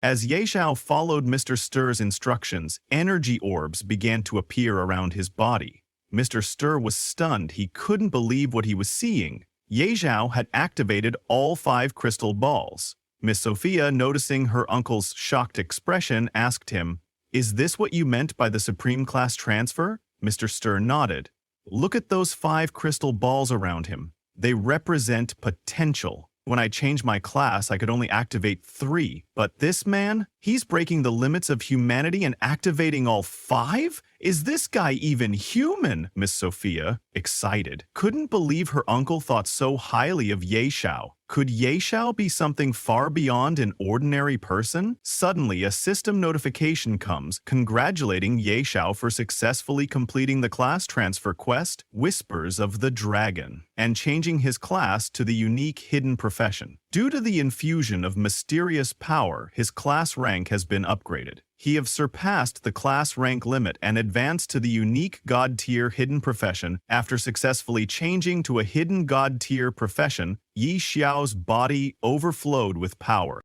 As Ye Zhao followed Mr. Stir's instructions, energy orbs began to appear around his body. Mr. Stir was stunned. He couldn't believe what he was seeing. Ye Zhao had activated all 5 crystal balls. Miss Sophia, noticing her uncle's shocked expression, asked him, "Is this what you meant by the Supreme Class transfer?" Mr. Stir nodded. "Look at those 5 crystal balls around him. They represent potential. When I changed my class, I could only activate 3. But this man, he's breaking the limits of humanity and activating all 5? Is this guy even human?" Miss Sophia, excited, couldn't believe her uncle thought so highly of Ye Zhao. Could Ye Zhao be something far beyond an ordinary person? Suddenly, a system notification comes, congratulating Ye Zhao for successfully completing the class transfer quest, Whispers of the Dragon, and changing his class to the unique hidden profession. Due to the infusion of mysterious power, his class rank has been upgraded. He has surpassed the class rank limit and advanced to the unique God-tier hidden profession. After successfully changing to a hidden God-tier profession, Yi Xiao's body overflowed with power.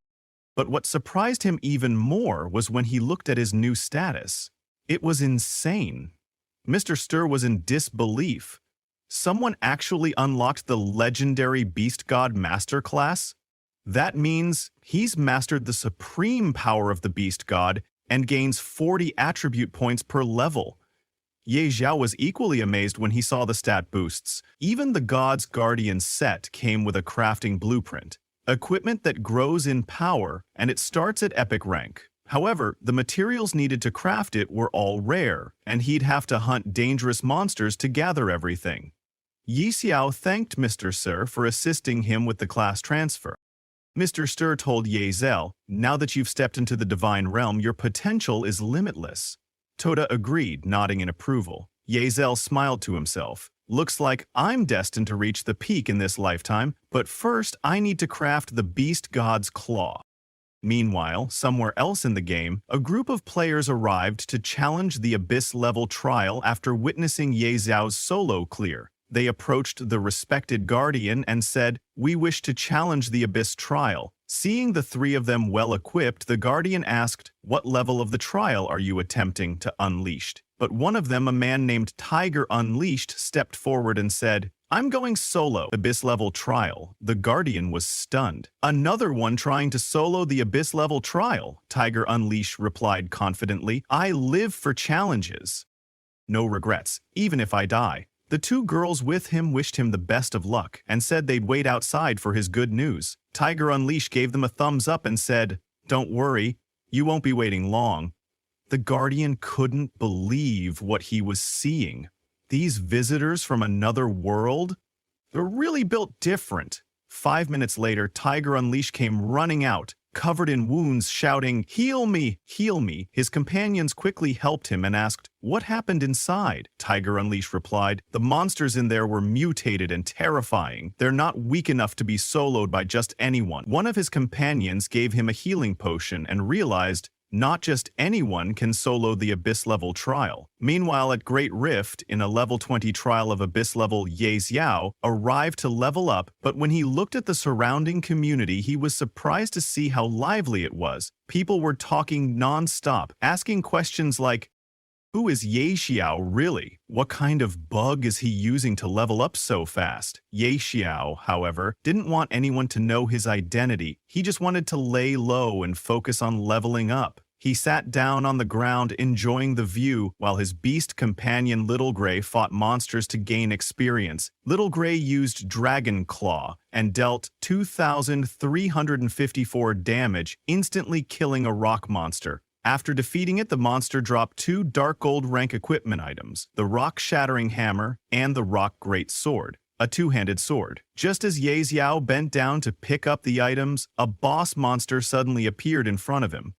But what surprised him even more was when he looked at his new status. It was insane. Mr. Stir was in disbelief. Someone actually unlocked the legendary Beast God Master class? That means he's mastered the supreme power of the Beast God and gains 40 attribute points per level. Ye Zhao was equally amazed when he saw the stat boosts. Even the God's Guardian set came with a crafting blueprint, equipment that grows in power, and it starts at epic rank. However, the materials needed to craft it were all rare, and he'd have to hunt dangerous monsters to gather everything. Yi Xiao thanked Mr. Sir for assisting him with the class transfer. Mr. Stir told Ye Zhao, "Now that you've stepped into the divine realm, your potential is limitless." Toda agreed, nodding in approval. Ye Zhao smiled to himself. "Looks like I'm destined to reach the peak in this lifetime, but first I need to craft the Beast God's Claw." Meanwhile, somewhere else in the game, a group of players arrived to challenge the Abyss-level trial after witnessing Ye Zhao's solo clear. They approached the respected Guardian and said, "We wish to challenge the Abyss trial." Seeing the 3 of them well-equipped, the Guardian asked, "What level of the trial are you attempting to unleash?" But one of them, a man named Tiger Unleashed, stepped forward and said, "I'm going solo, Abyss-level trial." The Guardian was stunned. "Another one trying to solo the Abyss-level trial," Tiger Unleashed replied confidently. "I live for challenges. No regrets, even if I die." The 2 girls with him wished him the best of luck and said they'd wait outside for his good news. Tiger Unleashed gave them a thumbs up and said, "Don't worry, you won't be waiting long." The Guardian couldn't believe what he was seeing. These visitors from another world? They're really built different. 5 minutes later, Tiger Unleashed came running out. covered in wounds, shouting, "Heal me! Heal me!" His companions quickly helped him and asked, "What happened inside?" Tiger Unleashed replied, "The monsters in there were mutated and terrifying. They're not weak enough to be soloed by just anyone." One of his companions gave him a healing potion and realized not just anyone can solo the Abyss level trial. Meanwhile, at Great Rift, in a level 20 trial of Abyss level, Ye Xiao arrived to level up, but when he looked at the surrounding community, he was surprised to see how lively it was. People were talking non-stop, asking questions like, "Who is Ye Xiao really? What kind of bug is he using to level up so fast?" Ye Xiao, however, didn't want anyone to know his identity. He just wanted to lay low and focus on leveling up. He sat down on the ground enjoying the view while his beast companion Little Gray fought monsters to gain experience. Little Gray used Dragon Claw and dealt 2,354 damage, instantly killing a rock monster. After defeating it, the monster dropped 2 Dark Gold rank equipment items, the Rock Shattering Hammer and the Rock Great Sword, a 2-handed sword. Just as Ye Xiao bent down to pick up the items, a boss monster suddenly appeared in front of him.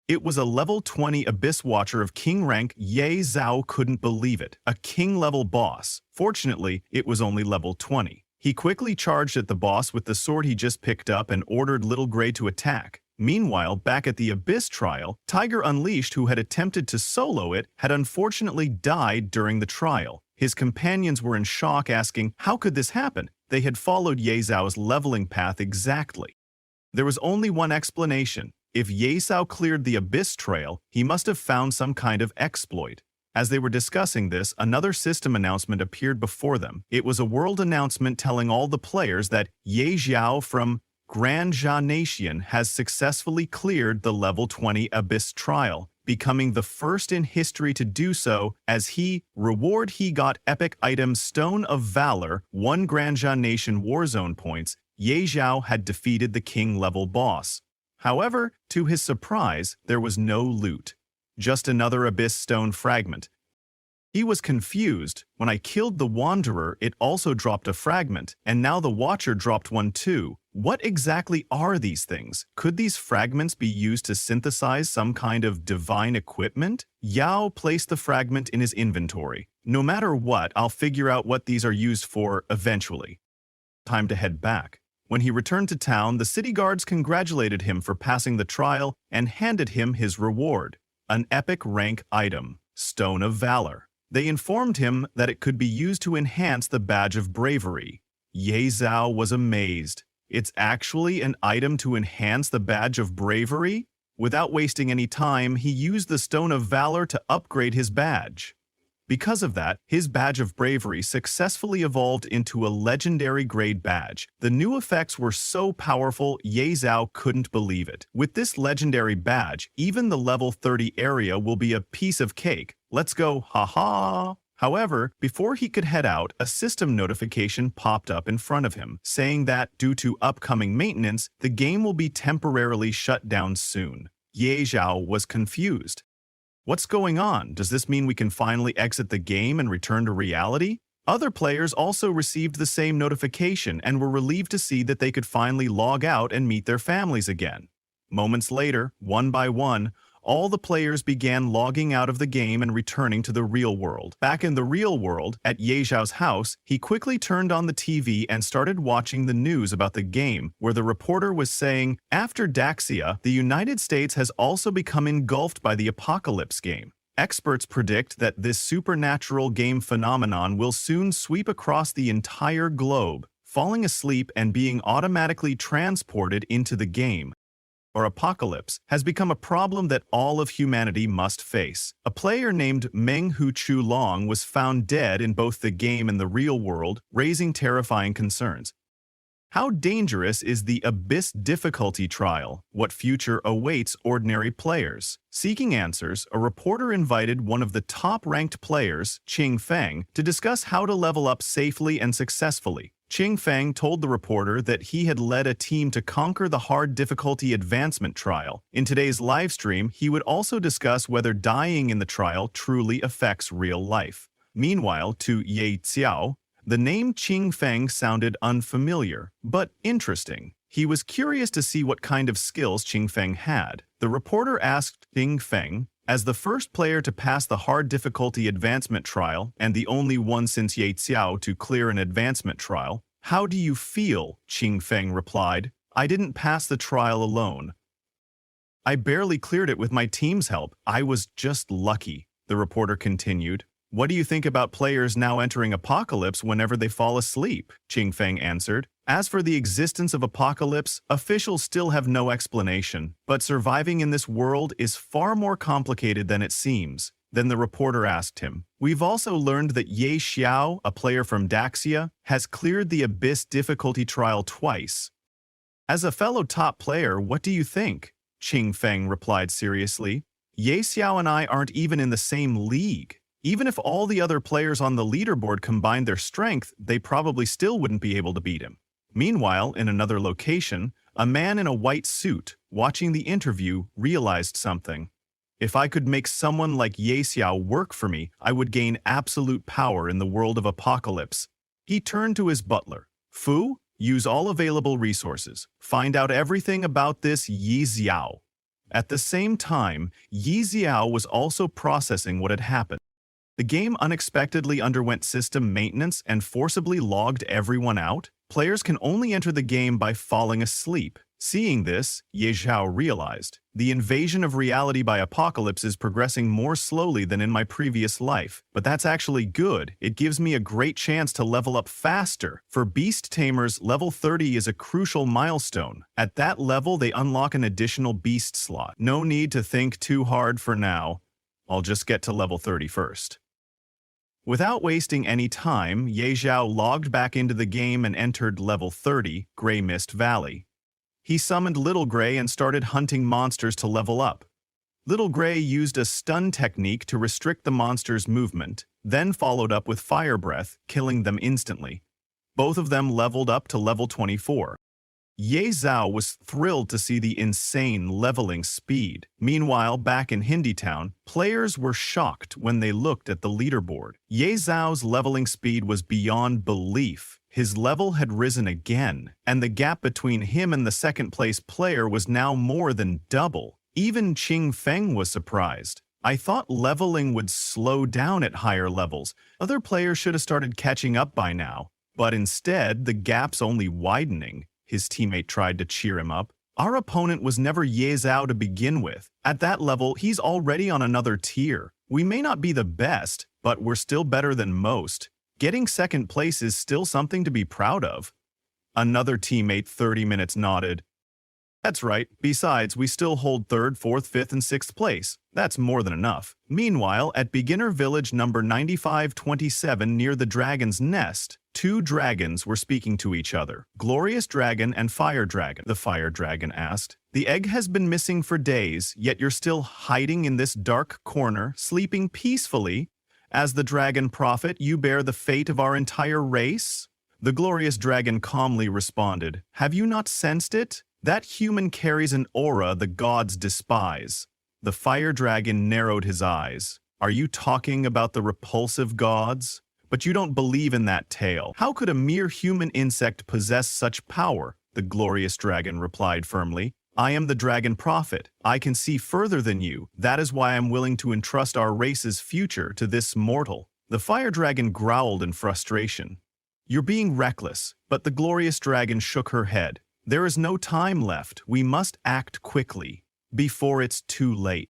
It was a level 20 Abyss Watcher of King rank. Ye Xiao couldn't believe it. A King-level boss. Fortunately, it was only level 20. He quickly charged at the boss with the sword he just picked up and ordered Little Gray to attack. Meanwhile, back at the Abyss trial, Tiger Unleashed, who had attempted to solo it, had unfortunately died during the trial. His companions were in shock, asking, how could this happen? They had followed Ye Xiao's leveling path exactly. There was only one explanation. If Ye Xiao cleared the Abyss trail, he must have found some kind of exploit. As they were discussing this, another system announcement appeared before them. It was a world announcement telling all the players that Ye Xiao from Grand Jia Nation has successfully cleared the level 20 Abyss trial, becoming the first in history to do so. As reward he got epic item Stone of Valor, 1 Grand Jia Nation Warzone points. Ye Xiao had defeated the king-level boss. However, to his surprise, there was no loot. Just another Abyss Stone fragment. He was confused. When I killed the Wanderer, it also dropped a fragment, and now the Watcher dropped one too. What exactly are these things? Could these fragments be used to synthesize some kind of divine equipment? Yao placed the fragment in his inventory. No matter what, I'll figure out what these are used for eventually. Time to head back. When he returned to town, the city guards congratulated him for passing the trial and handed him his reward, an epic rank item, Stone of Valor. They informed him that it could be used to enhance the Badge of Bravery. Ye Xiao was amazed. It's actually an item to enhance the Badge of Bravery? Without wasting any time, he used the Stone of Valor to upgrade his badge. Because of that, his Badge of Bravery successfully evolved into a legendary grade badge. The new effects were so powerful, Ye Xiao couldn't believe it. With this legendary badge, even the level 30 area will be a piece of cake. Let's go, haha! However, before he could head out, a system notification popped up in front of him, saying that, due to upcoming maintenance, the game will be temporarily shut down soon. Ye Xiao was confused. What's going on? Does this mean we can finally exit the game and return to reality? Other players also received the same notification and were relieved to see that they could finally log out and meet their families again. Moments later, one by one, all the players began logging out of the game and returning to the real world. Back in the real world, at Ye Xiao's house, he quickly turned on the TV and started watching the news about the game, where the reporter was saying, after Daxia, the United States has also become engulfed by the Apocalypse game. Experts predict that this supernatural game phenomenon will soon sweep across the entire globe, falling asleep and being automatically transported into the game. Or apocalypse, has become a problem that all of humanity must face. A player named Meng Hu Chu Long was found dead in both the game and the real world, raising terrifying concerns. How dangerous is the Abyss difficulty trial? What future awaits ordinary players? Seeking answers, a reporter invited one of the top-ranked players, Qing Feng, to discuss how to level up safely and successfully. Qing Feng told the reporter that he had led a team to conquer the hard difficulty advancement trial. In today's livestream, he would also discuss whether dying in the trial truly affects real life. Meanwhile, to Ye Xiao, the name Qing Feng sounded unfamiliar, but interesting. He was curious to see what kind of skills Qing Feng had. The reporter asked Qing Feng, as the first player to pass the hard difficulty advancement trial and the only one since Ye Xiao to clear an advancement trial, "How do you feel?" Qing Feng replied. "I didn't pass the trial alone. I barely cleared it with my team's help. I was just lucky," the reporter continued. "What do you think about players now entering Apocalypse whenever they fall asleep?" Qing Feng answered. "As for the existence of Apocalypse, officials still have no explanation, but surviving in this world is far more complicated than it seems." Then the reporter asked him, "We've also learned that Ye Xiao, a player from Daxia, has cleared the Abyss difficulty trial twice. As a fellow top player, what do you think?" Qing Feng replied seriously. "Ye Xiao and I aren't even in the same league. Even if all the other players on the leaderboard combined their strength, they probably still wouldn't be able to beat him." Meanwhile, in another location, a man in a white suit, watching the interview, realized something. "If I could make someone like Ye Xiao work for me, I would gain absolute power in the world of Apocalypse." He turned to his butler. "Fu, use all available resources. Find out everything about this Yi Xiao." At the same time, Yi Xiao was also processing what had happened. The game unexpectedly underwent system maintenance and forcibly logged everyone out. Players can only enter the game by falling asleep. Seeing this, Ye Xiao realized, "The invasion of reality by Apocalypse is progressing more slowly than in my previous life. But that's actually good. It gives me a great chance to level up faster. For Beast Tamers, level 30 is a crucial milestone. At that level, they unlock an additional beast slot. No need to think too hard for now. I'll just get to level 30 first." Without wasting any time, Ye Xiao logged back into the game and entered level 30, Grey Mist Valley. He summoned Little Grey and started hunting monsters to level up. Little Grey used a stun technique to restrict the monster's movement, then followed up with Fire Breath, killing them instantly. Both of them leveled up to level 24. Ye Xiao was thrilled to see the insane leveling speed. Meanwhile, back in Hindi Town, players were shocked when they looked at the leaderboard. Ye Xiao's leveling speed was beyond belief. His level had risen again, and the gap between him and the second-place player was now more than double. Even Qing Feng was surprised. "I thought leveling would slow down at higher levels. Other players should have started catching up by now. But instead, the gap's only widening." His teammate tried to cheer him up. "Our opponent was never Ye Xiao to begin with. At that level, he's already on another tier. We may not be the best, but we're still better than most. Getting second place is still something to be proud of." Another teammate 30 minutes nodded. "That's right. Besides, we still hold 3rd, 4th, 5th, and 6th place. That's more than enough." Meanwhile, at beginner village number 9527 near the Dragon's Nest, two dragons were speaking to each other. "Glorious Dragon and Fire Dragon," the Fire Dragon asked. "The egg has been missing for days, yet you're still hiding in this dark corner, sleeping peacefully. As the Dragon Prophet, you bear the fate of our entire race?" The Glorious Dragon calmly responded, "Have you not sensed it? That human carries an aura the gods despise." The Fire Dragon narrowed his eyes. "Are you talking about the repulsive gods? But you don't believe in that tale. How could a mere human insect possess such power?" The Glorious Dragon replied firmly. "I am the Dragon Prophet. I can see further than you. That is why I'm willing to entrust our race's future to this mortal." The Fire Dragon growled in frustration. "You're being reckless," but the Glorious Dragon shook her head. "There is no time left. We must act quickly, before it's too late."